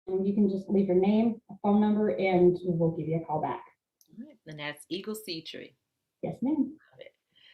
you can just leave your name, a phone number, and we'll give you a call back. All right. And that's Eagle Sea Tree. Yes, ma'am. Love it.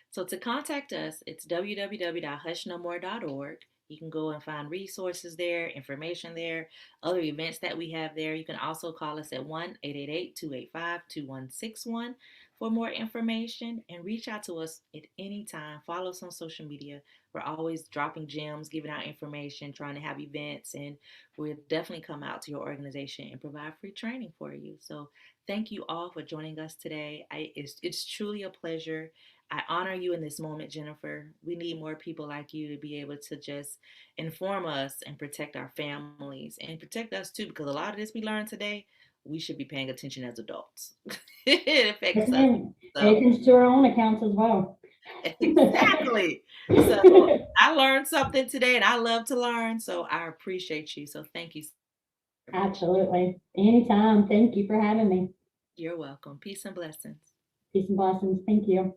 So to contact us, it's www.hushnomore.org. You can go and find resources there, information there, other events that we have there. You can also call us at 1-888-285-2161 for more information and reach out to us at any time. Follow us on social media. We're always dropping gems, giving out information, trying to have events, and we'll definitely come out to your organization and provide free training for you. So thank you all for joining us today. It's truly a pleasure. I honor you in this moment, Jennifer. We need more people like you to be able to just inform us and protect our families and protect us too, because a lot of this we learned today, we should be paying attention as adults. It Yes, affects us. ma'am. Pay So, attention to our own accounts as well. exactly. So, I learned something today and I love to learn. So, I appreciate you. So, thank you so much. Absolutely. Anytime. Thank you for having me. You're welcome. Peace and blessings. Peace and blessings. Thank you.